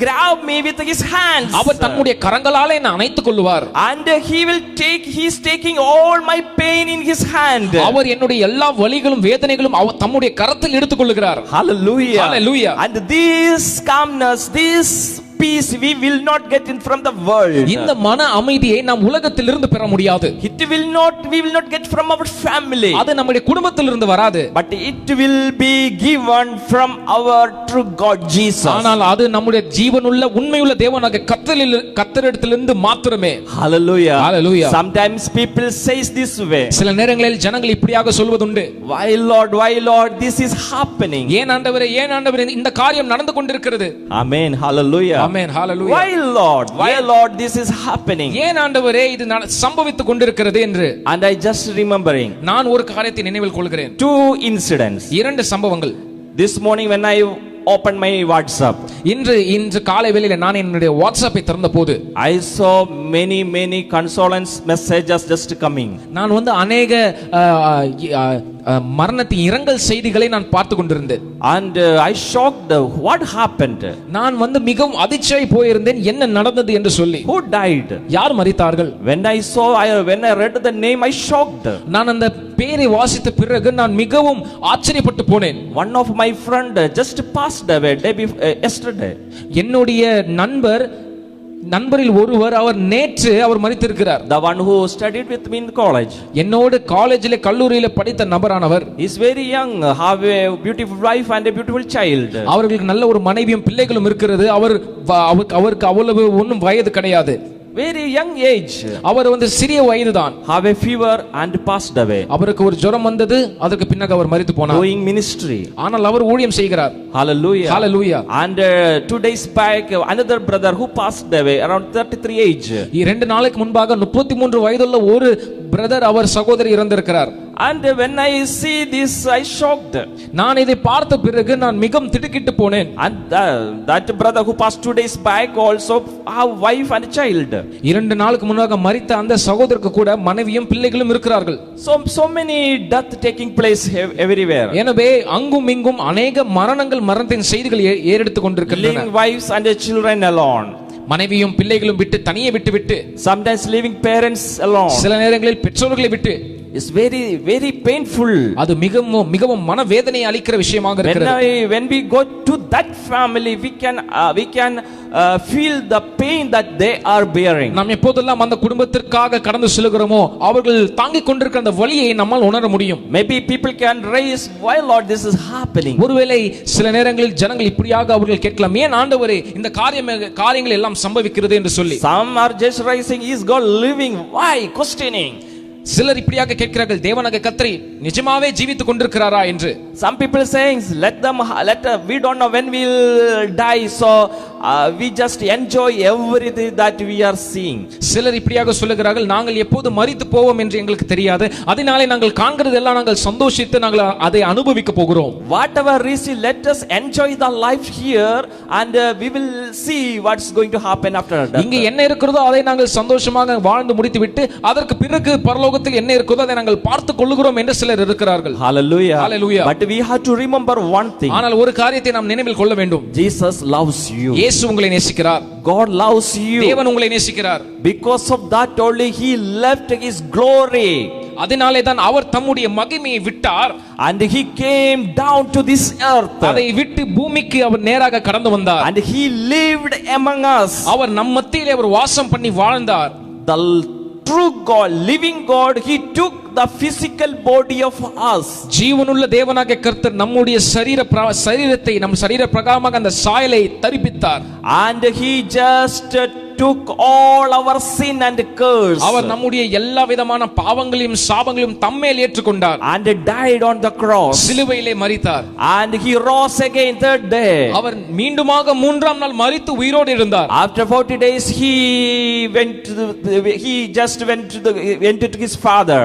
grab me with his hands. அவர் தம்முடைய கரங்களாலே என்னை அணைத்துக் கொள்வார். And he is taking all my pain in his hand. அவர் என்னுடைய எல்லா வலிகளும் வேதனைகளும் தம்முடைய கரத்தில் எடுத்துக் கொள்கிறார். Hallelujah. Hallelujah. And this calmness, this peace we will not get in from the world. இந்த மன அமைதியை நாம் உலகத்திலிருந்து பெற முடியாது. We will not get from our family. அது நம்முடைய குடும்பத்திலிருந்து வராது. But it will be given from our true God Jesus. ஆனால் அது நம்முடைய ஜீவனுள்ள உண்மையுள்ள தேவனாகிய கர்த்தரிடத்திலிருந்து மாத்திரமே. Hallelujah. Hallelujah. Sometimes people says this way. சில நேரங்களில் ஜனங்கள் இப்படியாக சொல்வதுண்டு. Why Lord this is happening? ஏன் ஆண்டவரே இந்த காரியம் நடந்து கொண்டிருக்கிறது? Amen. Hallelujah. Amen. Hallelujah. Why Lord this is happening? ஏன் ஆண்டவரே இது சம்பவித்துக் கொண்டிருக்கிறது என்று. And I just remembering, நான் ஒரு காரியத்தை நினைவில் கொள்கிறேன். 2 incidents. 2 சம்பவங்கள். This morning when I opened my WhatsApp, இன்று காலை வேளையிலே நான் என்னுடைய வாட்ஸ்அப்பை திறந்தபோது I saw many condolence messages just coming. நான் அநேக மரணத்தின் இரங்கல் செய்திகளை நான் பார்த்து கொண்டிருந்தேன். And I shocked. What happened? நான் மிகவும் அதிர்ச்சியாய் போயிருந்தேன், என்ன நடந்தது என்று சொல்லி. Who died? யார் மரித்தார்கள்? When I read the name, I shocked. நான் அந்த பேரை வாசித்த பிறகு நான் மிகவும் ஆச்சரியப்பட்டு போனேன். One of my friend just passed away yesterday. என்னுடைய நண்பரில் ஒருவர் அவர் நேற்று மரித்திருக்கிறார். The one who studied with me in college. என்னோடு காலேஜிலே கல்லூரியிலே படித்த நபரானவர். He is very young, have a beautiful wife and a beautiful child. அவர்களுக்கு நல்ல ஒரு மனைவியும் பிள்ளைகளும் இருக்கிறது. அவருக்கு அவ்வளவு ஒன்றும் வயது கிடையாது. Very young age. அவர் சிறிய வயதுதான். Have a fever and passed away. அவருக்கு ஒரு ஜுரம் வந்தது, அதற்கு பின்னாக அவர் மரித்து போனார். Doing ministry. ஆனால் அவர் ஊழியம் செய்கிறார். Hallelujah. Hallelujah. And 2 days back another brother who passed away around 33 age. 2 நாளைக்கு முன்பாக 33 வயதுள்ள ஒரு பிரதர், அவர் சகோதரி இறந்திருக்கிறார். And when I see this, I shocked. நான் இதை பார்த்த பிறகு நான் மிகவும் திடுக்கிட்டு போனேன். And that brother who passed 2 days back also have wife and child. 2 நாளுக்கு முன்னாக மரித்த அந்த சகோதரருக்கு கூட மனைவியும் பிள்ளைகளும் இருக்கிறார்கள். So many death taking place everywhere. எனவே அங்கும் இங்கும் अनेक மரணத்தின் செய்திகள் ஏறெடுத்துக் கொண்டிருக்கின்றன. Leaving wives and children alone. மனைவியும் பிள்ளைகளும் விட்டு தனியே விட்டு sometimes leaving parents alone. சில நேரங்களில் பெற்றோர்களை விட்டு. It's very very painful. அது மிகவும் மனவேதனையை அளிக்கிற விஷயமாக இருக்கிறது. When we go to that family, we can feel the pain that they are bearing. நாம் எப்போதெல்லாம் அந்த குடும்பத்திற்காக கடந்து செல்கிறோமோ அவர்கள் தாங்கிக் கொண்டிருக்கிற அந்த வலியை நம்மால் உணர முடியும். Maybe people can raise, why Lord this is happening? ஒருவேளை சில நேரங்களில் ஜனங்கள் இப்படியாக அவர்கள் கேட்கலாம், ஏன் ஆண்டவரே இந்த காரியங்கள் எல்லாம் சம்பவிக்கிறது என்று சொல்லி. Some are just raising, is God living? Why? Questioning. சிலர் இப்படியாக கேட்கிறார்கள், தேவனாகிய கர்த்தர் நிஜமாவே ஜீவித்துக் கொண்டிருக்கிறாரா என்று. Some people saying, we don't know when we'll die, so we just enjoy everything that we are seeing. சிலர் இப்படியாக சொல்லுகிறார்கள், நாங்கள் எப்போது மரித்து போவோம் என்று எங்களுக்கு தெரியாது, அதனாலே நாங்கள் காண்கிறதெல்லாம் நாங்கள் சந்தோஷித்து நாங்கள் அதை அனுபவிக்க போகிறோம். Whatever reason, let us enjoy the life here and we will see what's going to happen after that. இங்கே என்ன இருக்கிறதோ அதை நாங்கள் சந்தோஷமாக வாழ்ந்து முடித்துவிட்டு அதற்கு பிறகு பரலோகத்தில் என்ன இருக்கிறதோ அதை நாங்கள் பார்த்துக் கொள்கிறோம் என்று சிலர் இருக்கிறார்கள். Hallelujah. Hallelujah. But we have to remember one thing. ஆனால் ஒரு காரியத்தை நாம் நினைவில் கொள்ள வேண்டும். Jesus loves you. இயேசு உங்களை நேசிக்கிறார். God loves you. தேவன் உங்களை நேசிக்கிறார். Because of that only he left his glory. அதனாலே தான் அவர் தம்முடைய மகிமையை விட்டார். And he came down to this earth. அதை விட்டு பூமிக்கு அவர் நேராக கடந்து வந்தார். And he lived among us. அவர் நம் மத்தியிலே அவர் வாசம் பண்ணி வாழ்ந்தார். The true God, living God, he took the physical body of us. ஜீவனுள்ள தேவனாகிய கர்த்தர் நம்முடைய சரீரத்தை நம் சரீர பிரகாரமாக அந்த சாயலை தரிப்பித்தார். And he just took all our sin and curse. அவர் நம்முடைய எல்லா விதமான பாவங்களையும் சாபங்களையும் தம்மேல் ஏற்றுக்கொண்டார். And died on the cross. சிலுவையிலே மரித்தார். And he rose again third day. அவர் மீண்டுமாக 3ஆம் நாள் மரித்து உயிரோடு இருந்தார். After 40 days he just went to his father.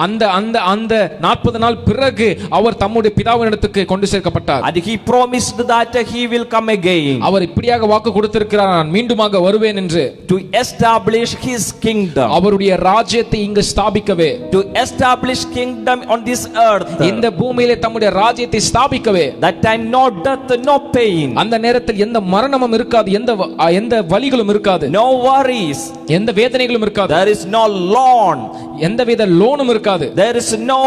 அந்த 40 நாள் பிறகு அவர் தம்முடைய பிதாவினிடத்துக்கு கொண்டு சேர்க்கப்பட்டார். And he promised that he will come again. அவர் இப்படியாக வாக்கு கொடுத்திருக்கிறார், நான் மீண்டுமாக வருவேன் என்று. To establish his kingdom. அவருடைய ராஜ்யத்தை இங்கு ஸ்தாபிக்கவே. To establish kingdom on this earth. இந்த பூமியிலே தம்முடைய ராஜ்யத்தை ஸ்தாபிக்கவே. That time no death, no pain. அந்த நேரத்தில் எந்த மரணமும் இருக்காது, எந்த வலிகளும் இருக்காது. No worries. எந்த வேதனைகளும் இருக்காது. There is no loan. எந்தவித லோனும் இருக்காது. There is no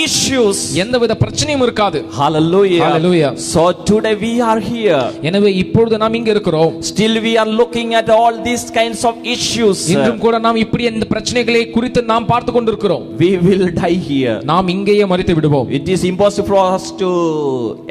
issues. எந்தவித பிரச்சனையும் இருக்காது. Hallelujah. Hallelujah. So today we are here. எனவே இப்பொழுது நாம் இங்க இருக்கிறோம். Still we are looking at all these kinds of issues. இன்றும் கூட நாம் இப்படி இந்த பிரச்சனைகளை குறித்து நாம் பார்த்து கொண்டிருக்கிறோம். We will die here. நாம் இங்கேயே மரித்து விடுவோம். It is impossible for us to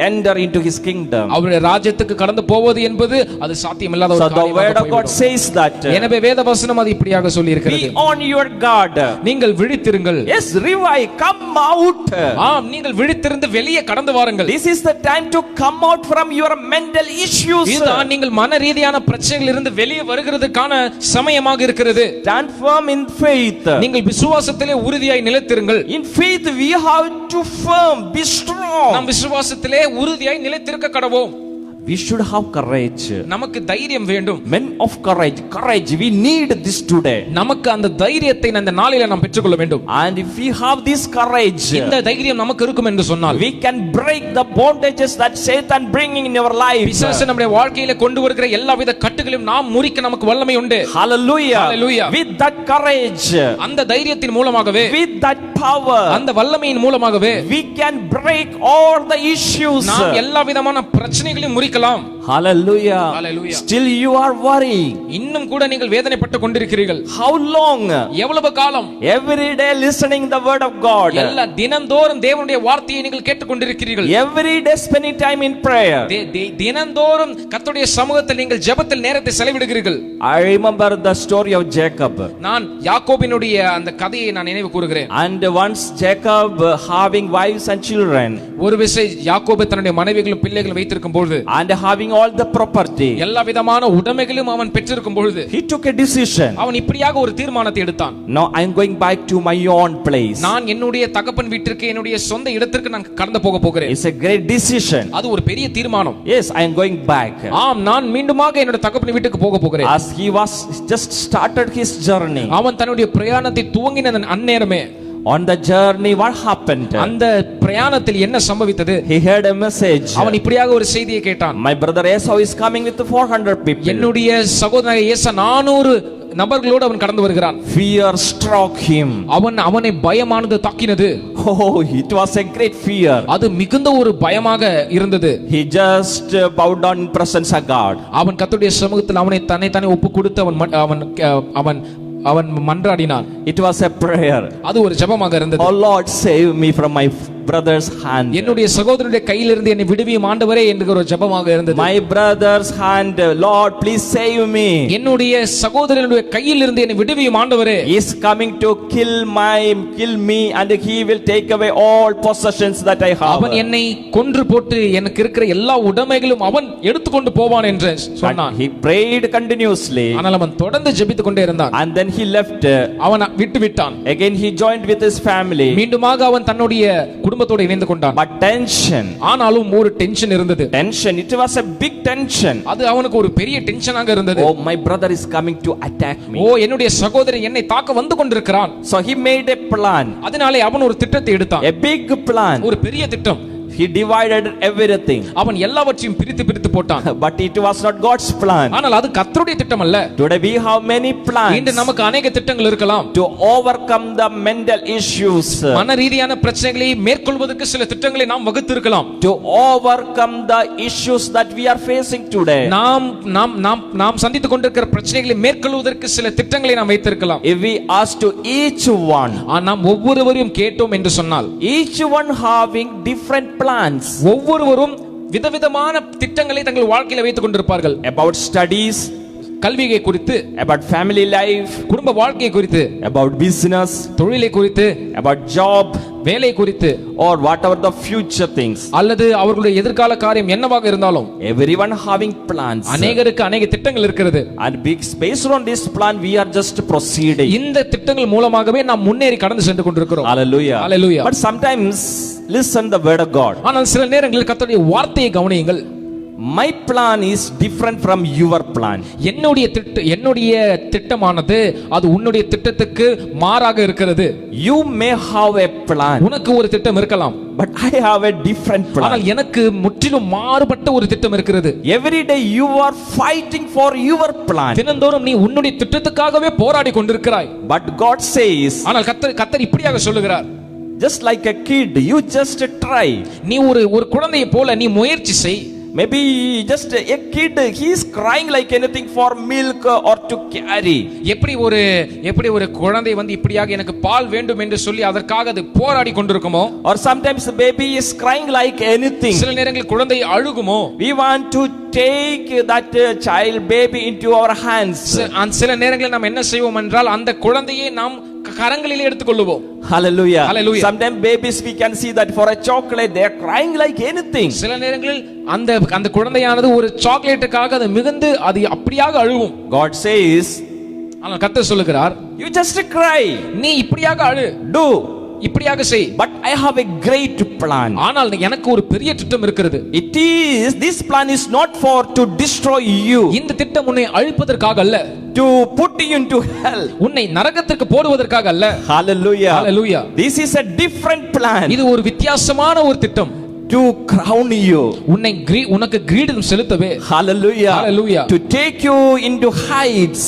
enter into his kingdom. அவருடைய ராஜ்யத்துக்கு கடந்து போவது என்பது அது சாத்தியமில்லாத ஒரு காரியமாக போய்விடும். So the word of God says that. எனவே வேத வசனம் அது இப்படியாக சொல்லி இருக்கிறது. Be on your guard. நீங்கள் விழித்திருங்கள். Yes, revive, come out. ஆம், நீங்கள் விழித்திருந்து வெளியே கடந்து வாருங்கள். This is the time to come out from your mental issues. இதுதான் நீங்கள் மன ரீதியான பிரச்சனைகளில் இருந்து வெளியே வருகிறதுக்கான சமயமாக இருக்கிறது. Stand firm in faith. நீங்கள் விசுவாசத்திலே உறுதியாய் நிலைத்திருங்கள். In faith we have to firm, be strong. நாம் விசுவாசத்திலே உறுதியாய் நிலைத்திருக்க கடவோம். We should have courage. நமக்கு தைரியம் வேண்டும். Men of courage, courage. We need this today. நமக்கு அந்த தைரியத்தை இந்த நாளிலே நாம் பெற்றுக்கொள்ள வேண்டும். And if we have this courage, இந்த தைரியம் நமக்கு இருக்கும் என்று சொன்னால், we can break the bondages that Satan bringing in our life. பிசாசு நம்முடைய வாழ்க்கையில கொண்டு வருகிற எல்லாவித கட்டுகளையும் நாம் முறிக்க நமக்கு வல்லமை உண்டு. Hallelujah. Hallelujah. With that courage, அந்த தைரியத்தின் மூலமாகவே, with that power, அந்த வல்லமையின் மூலமாகவே we can break all the issues. நாம் எல்லாவிதமான பிரச்சனைகளையும் முறிக்கலாம். Hallelujah. Hallelujah. Still you are worrying. இன்னும் கூட நீங்கள் வேதனைப்பட்டு கொண்டிருக்கிறீர்கள். How long? எவ்வளவு காலம்? Every day listening the word of God. எல்லா தினந்தோறும் தேவனுடைய வார்த்தையை நீங்கள் கேட்டுக் கொண்டிருக்கிறீர்கள். Every day spending time in prayer. தினந்தோறும் கர்த்தருடைய சமூகத்தில் நீங்கள் ஜெபத்தில் நேரத்தை செலவிடுகிறீர்கள். I remember the story of Jacob. நான் யாக்கோபினுடைய அந்த கதையை நான் நினைவு கூறுகிறேன். And once Jacob having wives and children. ஒரு விசை யாக்கோபு தன்னுடைய மனைவிகளும் பிள்ளைகளும் வைத்திருக்கும் பொழுது, and having all the property, எல்லா விதமான உடைமைகளையும் அவன் பெற்றிருக்கும் பொழுது, he took a decision. அவன் இப்படியாக ஒரு தீர்மானத்தை எடுத்தான். Now I am going back to my own place. நான் என்னுடைய தகப்பன் வீட்டிற்கு, என்னுடைய சொந்த இடத்திற்கு நான் கடந்து போக போகிறேன். It's a great decision. அது ஒரு பெரிய தீர்மானம். Yes, I am going back. ஆம், நான் மீண்டுமாக என்னுடைய தகப்பன் வீட்டுக்கு போக போகிறேன். As he was just started his journey, அவன் தன்னுடைய பிரயாணத்தை துவங்கின அந்நேரமே, on the journey what happened? அந்த பிரயாணத்தில் என்ன சம்பவித்தது? He heard a message. அவன் இப்படியாக ஒரு செய்தியை கேட்டான். My brother Esau is coming with 400 people. என்னுடைய சகோதரன் ஏசா 400 நபர்களோடு அவன் கடந்து வருகிறான். Fear struck him. அவனை பயமானது தாக்கினது. Oh, it was a great fear. அது மிகுந்த ஒரு பயமாக இருந்தது. He just bowed down in presence of God. அவன் கர்த்தருடைய சமூகத்தில் அவனை தன்னை ஒப்பு கொடுத்து அவன் மன்றாடினான். It was a prayer. அது ஒரு ஜெபமாக இருந்தது. Oh Lord, save me from my brother's hand. என்னுடைய சகோதரனுடைய கையிலிருந்து என்னை விடுவியும் ஆண்டவரே என்கிற ஒரு ஜெபமாக இருந்தது. My brother's hand, Lord, please save me. என்னுடைய சகோதரனுடைய கையிலிருந்து என்னை விடுவியும் ஆண்டவரே. He is coming to kill me and he will take away all possessions that I have. அவன் என்னை கொன்று போட்டு எனக்கு இருக்கிற எல்லா உடைமைகளும் அவன் எடுத்துக்கொண்டு போவான் என்று சொன்னான். He prayed continuously. ஆனால் அவன் தொடர்ந்து ஜெபித்துக் கொண்டே இருந்தான். And then he left. அவன் விட்டு விட்டான். Again he joined with his family. மீண்டுமாக அவன் தன்னுடைய குடும்பத்தோடு இணைந்து கொண்டான். But tension. ஆனாலும் ஒரு டென்ஷன் இருந்தது. Tension. It was a big tension. அது அவனுக்கு ஒரு பெரிய டென்ஷனாக இருந்தது. Oh, my brother is coming to attack me. ஓ, என்னுடைய சகோதரன் என்னை தாக்க வந்து கொண்டிருக்கிறான். So he made a plan. அதனாலே அவன் ஒரு திட்டத்தை எடுத்தான். A big plan. ஒரு பெரிய திட்டம். He divided everything. அவன் எல்லாவற்றையும் பிரித்து போட்டான். But it was not God's plan. ஆனால் அது கர்த்தருடைய திட்டம் அல்ல. Today we have many plans. இன்று நமக்கு अनेक திட்டங்கள் இருக்கலாம். To overcome the mental issues. மன ரீதியான பிரச்சனைகளை மேற்கொள்வதற்கு சில திட்டங்களை நாம் வகுத்திருக்கலாம். To overcome the issues that we are facing today. நாம் சந்தித்துக் கொண்டிருக்கிற பிரச்சனைகளை மேற்கொள்வதற்கு சில திட்டங்களை நாம் வைத்திருக்கலாம். If we ask to each one, நாம் ஒவ்வொருவரையும் கேட்டோம் என்று சொன்னால், each one having different plans. ஒவ்வொருவரும் விதவிதமான திட்டங்களை தங்கள் வாழ்க்கையில வைத்துக் கொண்டிருப்பார்கள். About studies, கல்வியை குறித்து, about family life, குடும்ப வாழ்க்கை குறித்து, about business, தொழிலை குறித்து, about job, வேலை குறித்து, or whatever the future things. அல்லது அவர்களுடைய எதிர்கால காரியம் என்னவாக இருந்தாலும், everyone having plans. அநேகருக்கு அநேக திட்டங்கள் இருக்கிறது. And based on this plan we are just proceeding. இந்த திட்டங்கள் மூலமாகவே நாம் முன்னேறி கடந்து சென்று கொண்டிருக்கிறோம். Hallelujah. Hallelujah. But sometimes listen the word of God. ஆனால் சில நேரங்களில் கர்த்தருடைய வார்த்தையை கவனியுங்கள். My plan is different from your plan. என்னுடைய திட்டமானது அது உன்னுடைய திட்டத்துக்கு மாறாக இருக்கிறது. You may have a plan. உனக்கு ஒரு திட்டம் இருக்கலாம். But I have a different plan. ஆனால் எனக்கு முற்றிலும் மாறுபட்ட ஒரு திட்டம் இருக்கிறது. Every day you are fighting for your plan. தினந்தோறும் நீ உன்னுடைய திட்டத்துக்காகவே போராடி கொண்டிருக்கிறாய். But God says, ஆனால் கர்த்தர் இப்படியாக சொல்லுகிறார். just like a kid, you just try. நீ ஒரு குழந்தையை போல நீ முயற்சி செய். Maybe just a kid, he is crying like anything for milk or to carry. எப்படி ஒரு குழந்தை வந்து இப்படியாக எனக்கு பால் வேண்டும் என்று சொல்லி அதற்காக அது போராடி கொண்டிருக்குமோ, or sometimes the baby is crying like anything. சில நேரங்களில் குழந்தை அழுகுமோ, we want to take that child baby into our hands. சில நேரங்களில் நாம் என்ன செய்வோம் என்றால் அந்த குழந்தையை நாம் கரங்களிலே எடுத்துக்கொள்ளுவோம். Hallelujah. Hallelujah. Sometimes babies we can see that for a chocolate they are crying like anything. சில நேரங்களில் அந்த குழந்தையானது ஒரு சாக்லேட்டுக்காக அது மிகுந்து அது அப்படியாக அழுவும். God says, ஆனால் கர்த்தர் சொல்லுகிறார், you just cry. நீ இப்படியாக அழு. Do. இப்படியாக செய். But I have a great plan. ஆனால் எனக்கு ஒரு பெரிய திட்டம் இருக்கிறது. This plan is not for to destroy you, இந்த திட்டம் உன்னை அழிப்பதற்காக அல்ல, to put you into hell. உன்னை நரகத்திற்கு போடுவதற்காக அல்ல. Hallelujah. Hallelujah. This is a different plan. இது ஒரு வித்தியாசமான ஒரு திட்டம். To crown you. உனக்கு கிரீடம் செலுத்தவே. Hallelujah. Hallelujah. To take you into heights.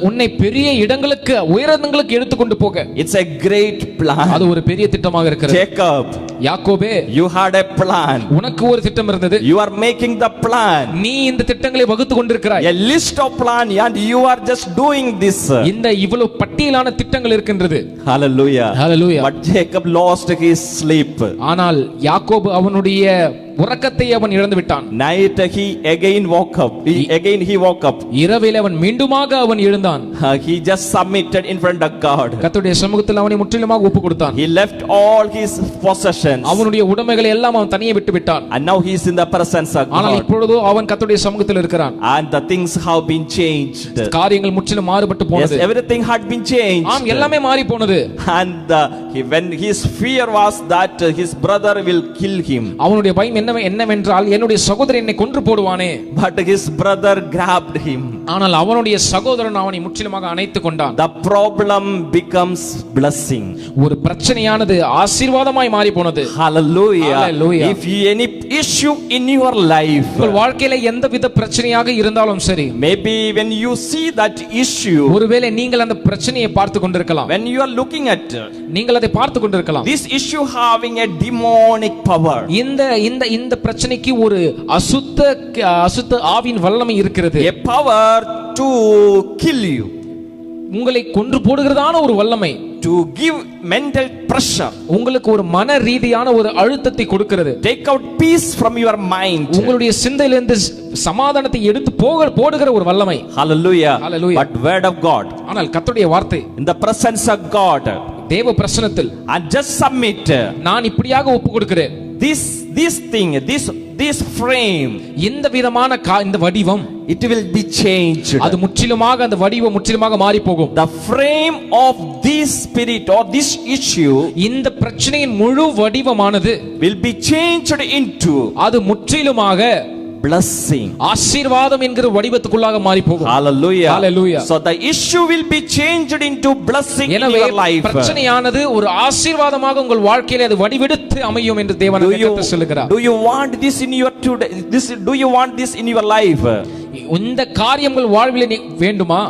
உன்னை பெரிய இடங்களுக்கு உயரங்களுக்கு எடுத்துக்கொண்டு போக. It's a great plan. அது ஒரு பெரிய திட்டமாக இருக்கிறது. Jacob, யாக்கோபே, you had a plan. உனக்கு ஒரு திட்டம் இருந்தது. You are making the plan. நீ இந்த திட்டங்களை வகுத்து கொண்டிருக்கிறாய். A list of plan and you are just doing this. இந்த இவ்வளவு பட்டியலான திட்டங்கள் இருக்கின்றது. Hallelujah. Hallelujah. But Jacob lost his sleep. ஆனால் யாக்கோபு அவனுடைய உறக்கத்தை அவன் இழந்து விட்டான். Night he again woke up. He woke up. இரவில் அவன் மீண்டுமாக அவன் எழுந்தான். He just submitted in front of God. கர்த்தருடைய சமூகத்தில் அவனை முற்றிலுமாக ஒப்பு கொடுத்தான். He left all his possessions. அவனுடைய உடைமைகளை எல்லாம் அவன் தனியே விட்டு விட்டான். And now he is in the presence of God. ஆனால் இப்பொழுதோ அவன் கர்த்தருடைய சமூகத்தில் இருக்கிறான். And the things have been changed. காரியங்கள் முற்றிலும் மாறுபட்டு போனது. Yes, everything had been changed. ஆம், எல்லாமே மாறி போனது. And when his fear was that his brother will kill him. அவனுடைய பயம் என்னவென்றால் என்னுடைய சகோதரன் என்னை கொன்று போடுவானே. But his brother grabbed him. ஆனால் அவனுடைய சகோதரன் அவனை முற்றிலுமாக அணைத்துக் கொண்டான். The problem becomes blessing. ஒரு பிரச்சனையானது ஆசீர்வாதமாய் மாறி போனது. Hallelujah. Hallelujah. If any issue in your life, உங்கள் வாழ்க்கையில எந்தவித பிரச்சனையாக இருந்தாலும் சரி, maybe when you see that issue, ஒருவேளை நீங்கள் அந்த பிரச்சனையை பார்த்து கொண்டிருக்கலாம். when you are looking at நீங்கள் அதை பார்த்து கொண்டிருக்கலாம். this issue having a demonic power, இந்த பிரச்சனைக்கு ஒரு அசுத்த ஆவியின் வல்லமை இருக்கிறது. a power to kill you, உங்களை கொன்று போடுகிறதான ஒரு வல்லமை, to give mental pressure, உங்களுக்கு ஒரு மன ரீதியான ஒரு அழுத்தத்தை கொடுக்கிறது. take out peace from your mind, உங்களுடைய சிந்தையிலிருந்து சமாதானத்தை எடுத்து போடுகிற ஒரு வல்லமை. Hallelujah. Hallelujah. But word of God, ஆனால் கர்த்தருடைய வார்த்தை, in the presence of God, தேவ பிரசன்னத்தில் and just submit, நான் இப்படியாக ஒப்பு கொடுக்கிறேன். this thing, this frame, இந்த விதமான இந்த வடிவம், it will be changed. அது முற்றிலுமாக அந்த வடிவம் முற்றிலுமாக மாறி போகும். The frame of this spirit or this issue, இந்த பிரச்சனையின் முழு வடிவமானது will be changed into அது முற்றிலுமாக blessing. ஆசீர்வாதம் என்கிற வடிவத்துக்குள்ளாக மாறி போகும். Hallelujah. Hallelujah. So the issue will be changed into blessing in எனவே your life. பிரச்சனையானது ஒரு ஆசீர்வாதமாக உங்கள் வாழ்க்கையிலே அது வடிவெடுத்து அமையும் என்று தேவன் நமக்கு சொல்லுகிறார். Do you want this in your today? Do you want this in your life? இந்த காரியங்கள் வாழ்விலே வேண்டுமா?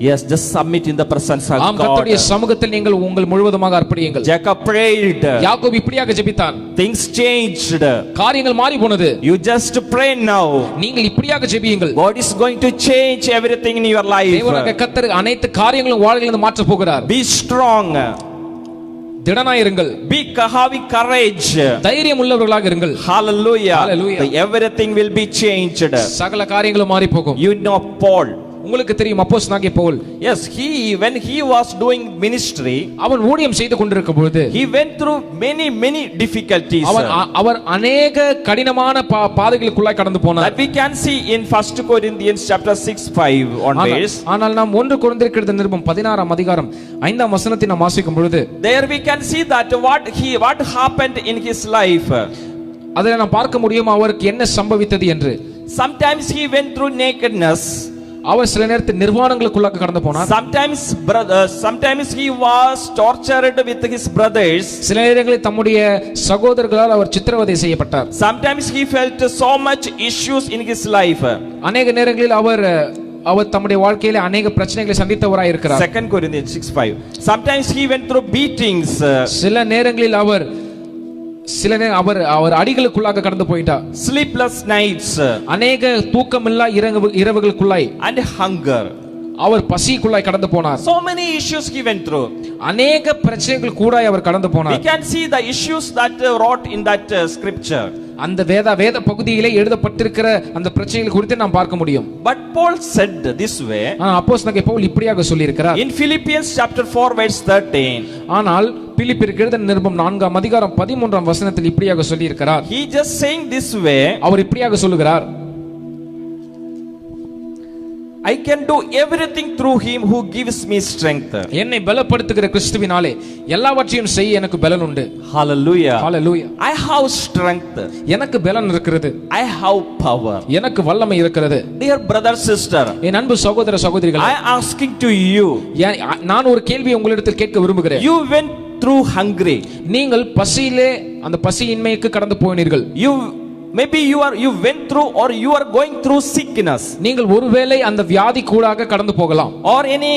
Yes, just submit in the presence of God. கர்த்தருடைய சமூகத்தில் நீங்கள் உங்கள் முழுவதுமாக அர்ப்பணியுங்கள். Jacob prayed. யாக்கோபு இப்படியாக ஜெபித்தான். Things changed. காரியங்கள் மாறி போனது. You just pray now. நீங்கள் இப்படியாக ஜெபியுங்கள். God is going to change everything in your life. தேவனாகிய கர்த்தர் அனைத்து காரியங்களும் வாழ்க்கையிலிருந்து மாற்ற போகிறார். Be strong. திடனாயிருங்கள். Have courage. தைரியம் உள்ளவர்களாக இருங்கள். Hallelujah. Hallelujah. Everything will be changed. சகல காரியங்களும் மாறி போகும். You know Paul. உங்களுக்கு தெரியும் அப்போஸ்தலனாகிய Pavul. Yes, when he was doing ministry, அவன் ஊழியம் செய்து கொண்டிருக்கும் பொழுது he went through many difficulties. அவர் अनेक கடினமான பாதைகளுக்குள்ளாய் கடந்து போனார். That we can see in 1 Corinthians chapter 6:5 onwards. ஆனால் நாம் 1 கொரிந்தியர் நிருபம் 16 ஆம் அதிகாரம் 5 ஆம் வசனத்தை நாம் வாசிக்கும் பொழுது there we can see that what happened in his life. அதில் நாம் பார்க்க முடியும் அவருக்கு என்ன சம்பவித்தது என்று. Sometimes he went through nakedness. அவர் சில நேரத்தில் நிர்வாணங்களுக்குள்ளாக கடந்து போனார். Sometimes he was tortured with his brothers. சில நேரங்களில் தம்முடைய சகோதரர்களால் அவர் சித்திரவதை செய்யப்பட்டார். Sometimes he felt so much issues in his life. அநேக நேரங்களில் அவர் தம்முடைய வாழ்க்கையில அநேக பிரச்சனைகளை சந்தித்தவராய் இருக்கிறார். 2 Corinthians 6:5. Sometimes he went through beatings. சில நேரங்களில் அவர் அடிகளுக்குள்ளாக கடந்து போயிட்டார். Sleepless nights. அநேக தூக்கமில்லா இரவுகளுக்குள்ளாய். And hunger. அவர் பசிக்குள்ளாய் கடந்து போனார். So many issues he went through. அநேக பிரச்சனைகள் கூட அவர் கடந்து போனார். We can see the issues that wrote in that scripture. அந்த வேத பகுதியிலே எழுதப்பட்டிருக்கிற அந்த பிரச்சனைகள் குறித்து நாம் பார்க்க முடியும். But Paul said this way. அப்போஸ்தலனாகிய பவுல் இப்படியாக சொல்லி இருக்கிறார். In Philippians chapter 4 verse 13. ஆனால் பிலிப்பியருக்கு எழுதின நிருபம் 4 ஆம் அதிகாரம் 13 ஆம் வசனத்தில் இப்படியாக சொல்லி இருக்கிறார். He just saying this way. அவர் இப்படியாக சொல்லுகிறார். I can do everything through him who gives me strength. என்னை பலப்படுத்துகிற கிறிஸ்துவினாலே எல்லாவற்றையும் செய்ய எனக்கு பலன் உண்டு. Hallelujah. Hallelujah. I have strength. எனக்கு பலன் இருக்கிறது. I have power. எனக்கு வல்லமை இருக்கிறது. Dear brother, sister, என் அன்பு சகோதர சகோதரிகளே, I am asking to you. நான் ஒரு கேள்வியை உங்களிடத்தில் கேட்க விரும்புகிறேன். You went through hungry. நீங்கள் பசியிலே அந்த பசியின்மைக்கு கடந்து போனீர்கள். Maybe you went through or you are going through sickness. நீங்கள் ஒருவேளை அந்த வியாதி கூடாக கடந்து போகலாம். Or any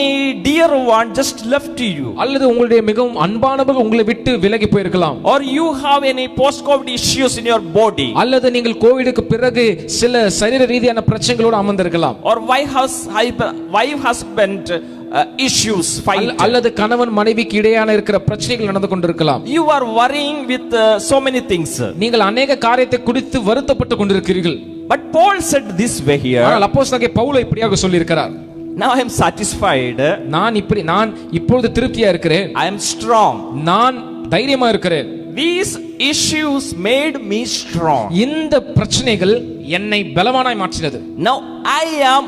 dear one just left you. அல்லது உங்களுடைய மிகவும் அன்பானவர் உங்களை விட்டு விலகி போயிருக்கலாம். Or you have any post covid issues in your body. அல்லது நீங்கள் கோவிடுக்கு பிறகு சில சரீர ரீதியான பிரச்சனைகளோடு அமர்ந்திருக்கலாம். Or wife husband issues fight. அல்லது கணவன் மனைவிக்கு இடையான இருக்கிற பிரச்சனைகள் நடந்து கொண்டிருக்கலாம். You are worrying with so many things. நீங்கள் அநேக காரியத்தை குறித்து வருத்தப்பட்டு கொண்டிருக்கிறீர்கள். But Paul said this way here. ஆனால் அப்போஸ்தலனாகிய பவுல் இப்படியாக சொல்லி இருக்கிறார். Now I am satisfied. நான் இப்பொழுது திருப்தியா இருக்கிறேன். I am strong. நான் தைரியமா இருக்கிறேன். These issues made me strong. இந்த பிரச்சனைகள் என்னை பலவானாய் மாற்றினது. Now I am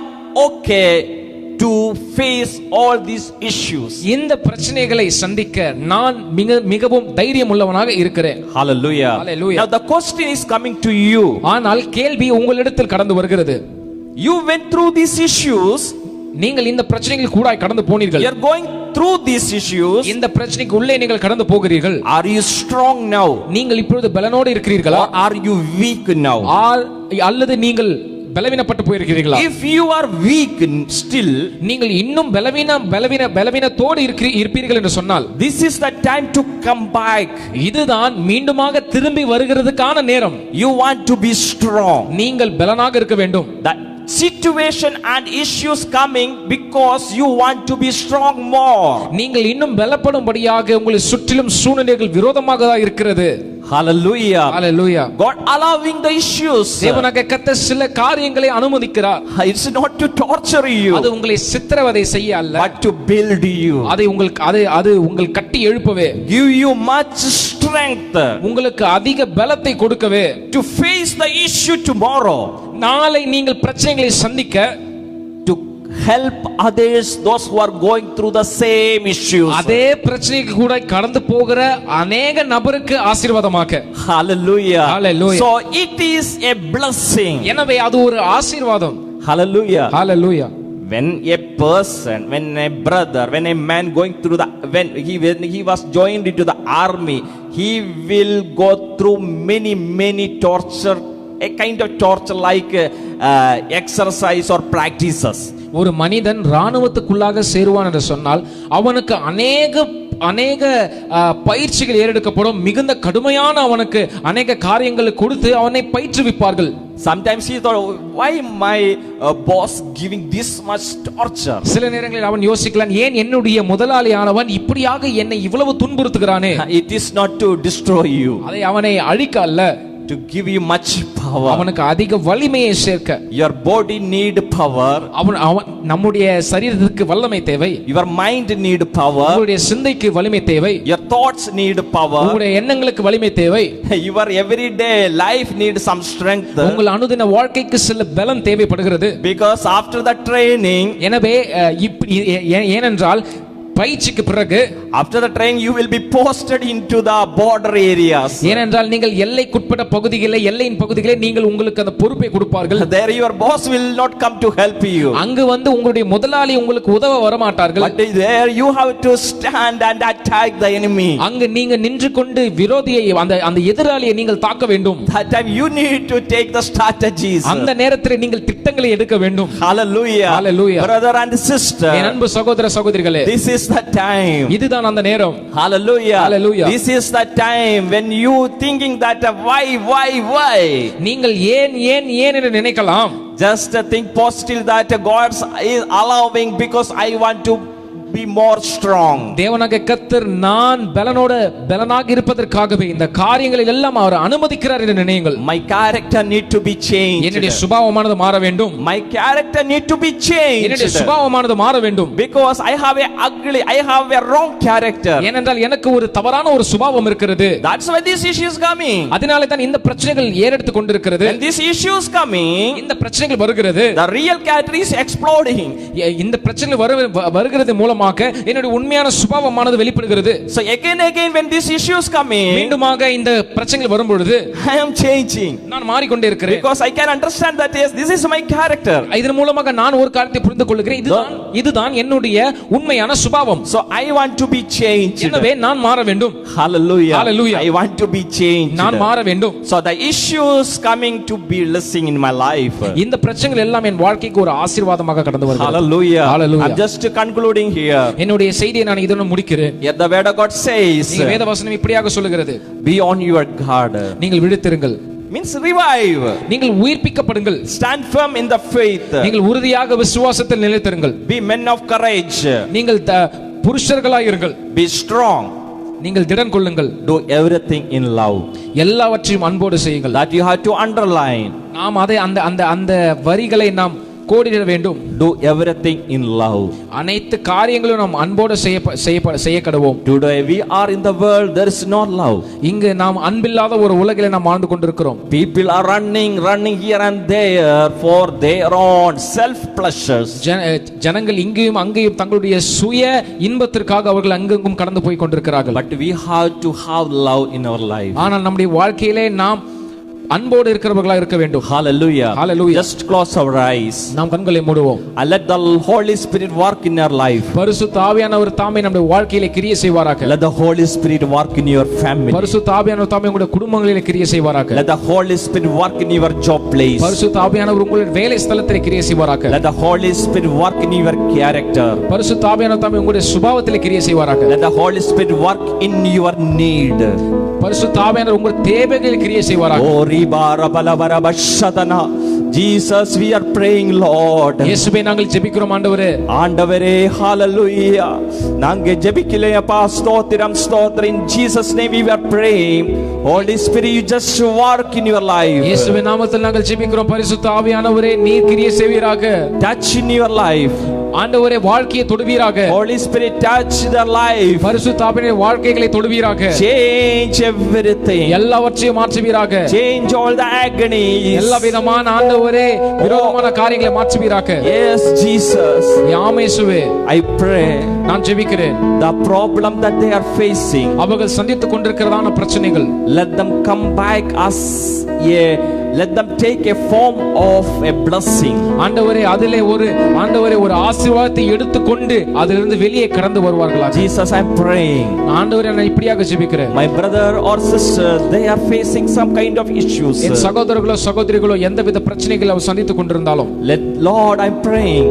okay to face all these issues. இந்த பிரச்சனைகளை சந்திக்க நான் மிகவும் தைரியம் உள்ளவனாக இருக்கிறேன். Hallelujah. Hallelujah. Now the question is coming to you. ஆனால் கேள்வி உங்களிடத்தில் கடந்து வருகிறது. You went through these issues. நீங்கள் இந்த பிரச்சனைகள் கூட கடந்து போனீர்கள். You are going through these issues. இந்த பிரச்சனைக்கு உள்ளே நீங்கள் கடந்து போகிறீர்கள். Are you strong now? நீங்கள் இப்பொழுது பலனோடு இருக்கிறீர்களா? Or are you weak now? அல்லது நீங்கள் பலவீனப்பட்டு போயிருக்கிறீர்களா? If you are weak still, நீங்கள் இன்னும் பலவீனத்தோடு இருப்பீர்கள் என்று சொன்னால், this is the time to come back. இதுதான் மீண்டுமாக திரும்பி வருகிறதுக்கான நேரம். You want to be strong. நீங்கள் பலனாக இருக்க வேண்டும். That situation and issues coming because you want to be strong more. நீங்கள் இன்னும் பலப்படும்படியாக உங்களை சுற்றிலும் சூழ்நிலைகள் விரோதமாக இருக்கிறது. Hallelujah. Hallelujah. God allowing the issues. தேவனாகிய கர்த்தர் சில காரியங்களை அனுமதிக்கிறார். It's not to torture you. அது உங்களை சித்திரவதை செய்ய அல்ல, but to build you. அது உங்கள் கட்டி எழுப்பவே, give you much strength. உங்களுக்கு அதிக பலத்தை கொடுக்கவே, to face the issue tomorrow. நாளை நீங்கள் பிரச்சனைகளை சந்திக்க, to help others, those who are going through the same issues. அதே பிரச்சனைக்கு கூட கடந்து போகிற अनेक நபருக்கு ஆசீர்வாதமாக. Hallelujah. Hallelujah. So it is a blessing. எனவே அது ஒரு ஆசீர்வாதம். Hallelujah. Hallelujah. When a person, when a brother, when a man going through when he was joined into the army, he will go through many torture, a kind of torture like exercise or practices. ஒரு மனிதன் ராணுவத்துக்குள்ளாக சேருவான் என்று சொன்னால் அவனுக்கு அநேக பயிற்சிகள் ஏறெடுக்கப்படும். மிகுந்த கடுமையான அவனுக்கு அநேக காரியங்களை கொடுத்து அவனை பயிற்றுவிப்பார்கள். Sometimes he thought, why my boss giving this much torture? சில நேரங்களில் அவன் யோசிக்கலாம், ஏன் என்னுடைய முதலாளியானவன் இப்படியாக என்னை இவ்வளவு துன்புறுத்துகிறானே? It is not to destroy you. அதை அவனை அழிக்க அல்ல, to give you much power. அவனுக்கு அதிக வலிமையை சேர்க்க. Your body need power. நம்முடைய சரீரத்துக்கு வல்லமை தேவை. Your mind need power. உங்களுடைய சிந்தைக்கு வலிமை தேவை. Your thoughts need power. உங்களுடைய எண்ணங்களுக்கு வலிமை தேவை. Your everyday life need some strength. உங்கள் அனுதின வாழ்க்கைக்கு சில பலம் தேவைப்படுகிறது. Because after the training, எனவே ஏனென்றால் பயிற்சிக்கு பிறகு, after the training you will be posted into the border areas. ஏனென்றால் நீங்கள் எல்லைக்குட்பட்ட பகுதிகளில், எல்லையின் பகுதிகளில் நீங்கள் உங்களுக்கு அந்த பொறுப்பை கொடுப்பார்கள். There your boss will not come to help you. அங்கு வந்து உங்களுடைய முதலாளி உங்களுக்கு உதவ வர மாட்டார்கள். But there you have to stand and attack the enemy. அங்கு நீங்க நின்று கொண்டு விரோதியை, அந்த எதிராளியை நீங்கள் தாக்க வேண்டும். That time you need to take the strategies. அந்த நேரத்தில் நீங்கள் திட்டங்களை எடுக்க வேண்டும். Hallelujah. Hallelujah. Brother and sister, என் அன்பு சகோதர சகோதரிகளே, this is the time. இதுதான் அந்த நேரம். Hallelujah. Hallelujah. This is the time when you thinking that why நீங்கள் ஏன் என்று நினைக்கலாம். Just think positive that God is allowing because I want to be more strong. தேவனாகிய கர்த்தர் நான் பலனாக இருப்பதற்காகவே இந்த காரியங்களில் எல்லாம் அவர் அனுமதிக்கிறார் என்று நினையுங்கள். My character need to be changed. என்னுடைய சுபாவமானது மாற வேண்டும். My character need to be changed. என்னுடைய சுபாவமானது மாற வேண்டும். Because I have a wrong character. ஏனென்றால் எனக்கு ஒரு தவறான ஒரு சுபாவம் இருக்கிறது. That's why this issue is coming. அதனால தான் இந்த பிரச்சனைகள் ஏறெடுத்து கொண்டிருக்கிறது. When this issue is coming, இந்த பிரச்சனைகள் வருகிறது. the real character is exploding. இந்த பிரச்சனைகள் வருகிறது மூலமாக என்னுடைய உண்மையான சுபாவமானது வெளிப்படுகிறது. So again when this issue is coming, மீண்டுமாக இந்த பிரச்சனைகள் வரும் பொழுது I am changing. நான் மாறிக்கொண்டே இருக்கிறேன். Because I can understand that yes, this is my character. இதன் மூலமாக நான் ஒரு காரியத்தை புரிந்து கொள்கிறேன். இதுதான் என்னுடைய உண்மையான சுபாவம். So I want to be changed. எனவே நான் மாற வேண்டும். Hallelujah. Hallelujah. I want to be changed. நான் மாற வேண்டும். So the issues coming to be blessing in my life. இந்த பிரச்சனைகள் எல்லாம் என் வாழ்க்கைக்கு ஒரு ஆசீர்வாதமாக கடந்து வருகிறது. Hallelujah. Hallelujah. I'm just concluding here. என்னுடைய செய்தியை நான் இதனுடன் முடிக்கிறேன். Yet the word of God says, வேத வசனம் இப்படியாக சொல்லுகிறது, be on your guard. நீங்கள் விழித்திருங்கள். Means revive. நீங்கள் உயிர்ப்பிக்கப்படுங்கள். Stand firm in the faith. நீங்கள் உறுதியாக விசுவாசத்தில் நிலைத்திருங்கள். Be men of courage. நீங்கள் புருஷர்களாய் இருங்கள். Be strong. நீங்கள் திடன் கொள்ளுங்கள். Do everything in love. எல்லாவற்றையும் அன்போடு செய்யுங்கள். That you have to underline. நாம் அதை அந்த வரிகளை நாம் கோடிட வேண்டும். Do everything in love. அனைத்து காரியங்களும் நாம் அன்போடு செய்ய கடவோம். Today we are in the world, there is no love. இங்கு நாம் அன்பில்லாத ஒரு உலகிலே நாம் வாழ்ந்து கொண்டிருக்கிறோம். People are running here and there for their own self pleasures. ஜனங்கள் இங்கேயும் அங்கேயும் தங்களுடைய சுய இன்பத்திற்காக அவர்கள் அங்கெங்கும் கடந்து போய் கொண்டிருக்கிறார்கள். But we have to have love in our life. ஆனால் நம்முடைய வாழ்க்கையிலே நாம் அன்போடு இருக்கிறவர்களாக இருக்க வேண்டும். Hallelujah. Hallelujah. Just close our eyes. நாம் கண்களை மூடுவோம். And let the Holy Spirit work in our life. பரிசுத்த ஆவியானவர் தாமே நம்முடைய வாழ்க்கையிலே கிரியை செய்வாராக. Let the Holy Spirit work in your family. பரிசுத்த ஆவியானவர் தாமே உங்களுடைய குடும்பங்களிலே கிரியை செய்வாராக. Let the Holy Spirit work in your job place. பரிசுத்த ஆவியானவர் உங்களுடைய வேலை ஸ்தலத்திலே கிரியை செய்வாராக. Let the Holy Spirit work in your character. பரிசுத்த ஆவியானவர் தாமே உங்களுடைய சுபாவத்திலே கிரியை செய்வாராக. Let the Holy Spirit work in your need. பரிசுத்த ஆவியானவர் உங்களுடைய தேவைகளில் கிரியை செய்வாராக. Oh ribarabalabarabashadana. Jesus, we are praying, Lord. இயேசுவே நாங்கள் ஜெபிக்கிறோம் ஆண்டவரே. ஆண்டவரே, hallelujah. நாங்க ஜெபிக்கலையப்பா, ஸ்தோத்திரம் ஸ்தோத்திரம். In Jesus name we are praying. Holy Spirit, you just work in your life. இயேசுவின் நாமத்தில் நாங்கள் ஜெபிக்கிறோம். பரிசுத்த ஆவியானவரே நீர் கிரியை செய்வீராக. Touch in your life. ஆண்டவரே வாழ்க்கையை தொடுவீராக. Holy Spirit, touch their life. பரிசுத்த ஆவியானவரே வாழ்க்கைகளை தொடுவீராக. Change everything. எல்லாவற்றையும் மாற்றுவீராக. Change all the agonies. எல்லா விதமான ஆண்டவரே விரோதமான காரியங்களை மாற்றுவீராக. Yes, Jesus. ஆமென் இயேசுவே. I pray. நான் ஜெபிக்கிறேன். The problem that they are facing, அவர்கள் சந்தித்துக் கொண்டிருக்கிறதான பிரச்சனைகள், let them come back as let them take a form of a blessing. ஆண்டவரே அதிலே ஒரு ஆசீர்வாதத்தை எடுத்துக்கொண்டு அதிலிருந்து வெளியே கடந்து வருவார்களாக. Jesus, I'm praying. ஆண்டவரே நான் இப்படியாக ஜெபிக்கிறேன். My brother or sister, they are facing some kind of issues. என் சகோதரர்களோ சகோதரிகளோ எந்தவித பிரச்சனைகளை அவர் சந்தித்துக் கொண்டிருந்தாலும், Lord, I'm praying.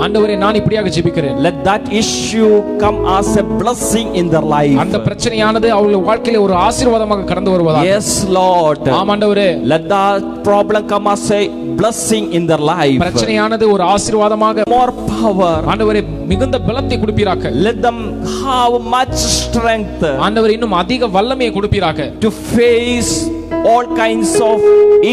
ஆண்டவரே நான் இப்படியாக ஜெபிக்கிறேன். Let that issue come as a blessing in their life. அந்த பிரச்சனையானது அவர்கள் வாழ்க்கையில ஒரு ஆசீர்வாதமாக கடந்து வருவதாக. Yes, Lord. ஆம் ஆண்டவரே. Let that problem come as a blessing in their life. பிரச்சனையானது ஒரு ஆசீர்வாதமாக, more power. ஆண்டவரே மிகுந்த பலத்தை கொடுப்பீராக. Let them have much strength. ஆண்டவரே இன்னும் அதிக வல்லமையை கொடுப்பீராக. To face all kinds of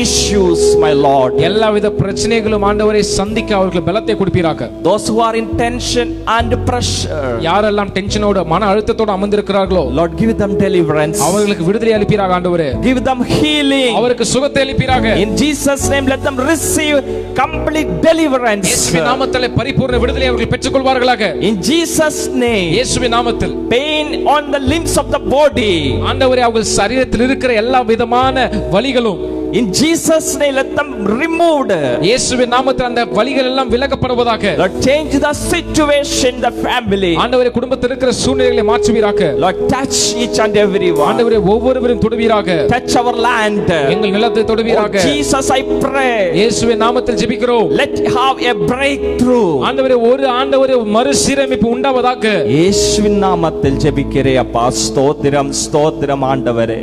issues, my Lord. எல்லாவித பிரச்சனைகளும் ஆண்டவரே சந்திக்க அவர்களுக்கு பலத்தை கொடுப்பீராக. Those who are in tension and pressure, யாரெல்லாம் டென்ஷனோட மன அழுத்தத்தோட அமர்ந்திருக்கிறார்களோ, Lord, give them deliverance. அவர்களுக்கு விடுதலை அளிப்பீராக ஆண்டவரே. Give them healing. அவருக்கு சுகத்தை அளிப்பீராக. In Jesus name, let them receive complete deliverance. இயேசுவின் நாமத்திலே பரிபூர்ண விடுதலை அவர்கள் பெற்றுக்கொள்வார்களாக. In Jesus name, இயேசுவின் நாமத்தில் pain on the limbs of the body, ஆண்டவரே அவர்கள் சரீரத்தில் இருக்கிற எல்லா விதமான வலிகளும் in Jesus name, let them removed. இயேசுவின் நாமத்தில் அந்த வலிகள் எல்லாம் விலக்கப்படுவதாக. Lord, change the situation in the family. ஆண்டவரே குடும்பத்தில் இருக்கிற சூழ்நிலைகளை மாற்றுவீராக. Lord, touch each and everyone. ஆண்டவரே ஒவ்வொருவரையும் தொடுவீராக. Touch our land. எங்கள் நிலத்தை தொடுவீராக. Oh, Jesus, I pray. இயேசுவின் நாமத்தில் ஜெபிக்கிறோம். Let have a breakthrough. ஆண்டவரே ஒரு மறுசீரமைப்பு உண்டாவதாக. இயேசுவின் நாமத்தில் ஜெபிக்கிறேன் அப்பா. ஸ்தோத்திரம் ஸ்தோத்திரம் ஆண்டவரே.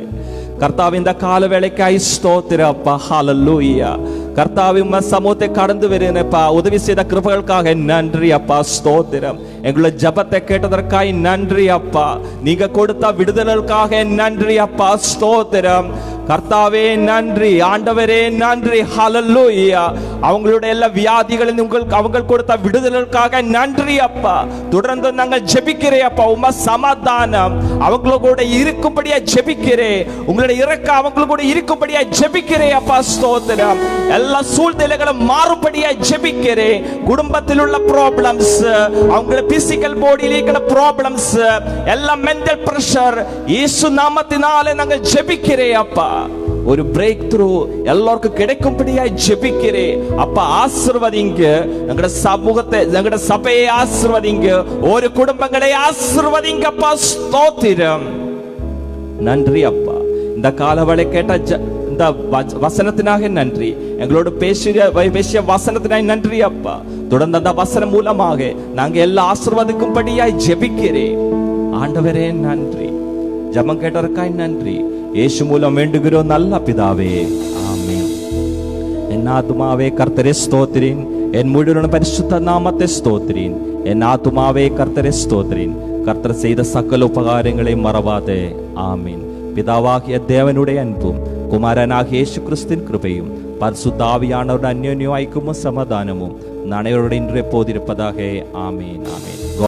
கர்த்தாவே இந்த காலவேளைக்காய் ஸ்தோத்திரம் அப்பா. ஹல்லேலூயா. கர்த்தாவே உம்மை சமூகத்தை கடந்து வருகிறேன்ப்பா. உதவி செய்த கிருபைகளுக்காக நன்றி அப்பா. ஸ்தோத்திரம். எங்களை ஜெபத்தை கேட்டதற்காய் நன்றி அப்பா. நீங்க கொடுத்த விடுதலுக்காக நன்றி அப்பா. ஸ்தோத்திரம் கர்த்தாவே, நன்றி ஆண்டவரே, நன்றி. ஹல்லேலூயா. அவங்களுடைய எல்லா வியாதிகளில் உங்களுக்கு அவங்க கொடுத்த விடுதலுக்காக நன்றி அப்பா. தொடர்ந்து நாங்கள் ஜெபிக்கிறேன் அப்பா. உம சமாதானம் அவங்களோட இருக்கும்படியா ஜெபிக்கிறேன். உங்களுடைய இறக்க அவங்களோட இருக்கும்படியா ஜெபிக்கிறேன் அப்பா. ஸ்தோத்திரம். எல்லா சூழ்நிலைகளும் மாறுபடியா ஜெபிக்கிறேன். குடும்பத்தில் உள்ள ப்ராப்ளம்ஸ், அவங்களோட பிசிக்கல் பாடியில் இருக்கிற ப்ராப்ளம்ஸ், எல்லா மென்டல் பிரஷர் இயேசு நாமத்தினாலே நாங்கள் ஜெபிக்கிறேன் அப்பா. ஒரு பிரேக் த்ரூ எல்லாருக்கும் கிடைக்கும்படியாய் ஜெபிக்கிறேன் அப்பா. ஆசீர்வதிங்க எங்கட சமூகத்தை, எங்கட சபையை ஆசீர்வதிங்க. ஒரு குடும்பங்களை ஆசீர்வதிங்க அப்பா. ஸ்தோத்திரம். நன்றி அப்பா. இந்த காலவளை கேட்ட இந்த வசனத்தினாக நன்றி. எங்களோட பேசிய வசனத்தினாய் நன்றி அப்பா. தொடர்ந்து அந்த வசனம் மூலமாக நாங்க எல்லா ஆசீர்வதிக்கும்படியாய் ஜெபிக்கிறேன் ஆண்டவரே. நன்றி. ஜெபம் கேட்டதற்காய் நன்றி. இயேசு மூலம் வேண்டுகிறோம் நல்ல பிதாவே, ஆமென். என் ஆத்துமாவே கர்த்தரை ஸ்தோத்திரின், என் முழுவதும் பரிசுத்த நாமத்தை ஸ்தோத்திரின். என் ஆத்துமாவே கர்த்தரை ஸ்தோத்திரின், கர்த்தர் செய்த சகல உபகாரங்களை மறவாதே, ஆமென். பிதாவாகிய தேவனுடைய அன்பும் குமாரனாகிய இயேசு கிறிஸ்துவின் கிருபையும் பரிசுத்த ஆவியானவருடைய அந்யோன்ய ஐக்கியமும் சமாதானமும் அனைவருடன் இன்று எப்போது இருப்பதாக, ஆமென், ஆமென்.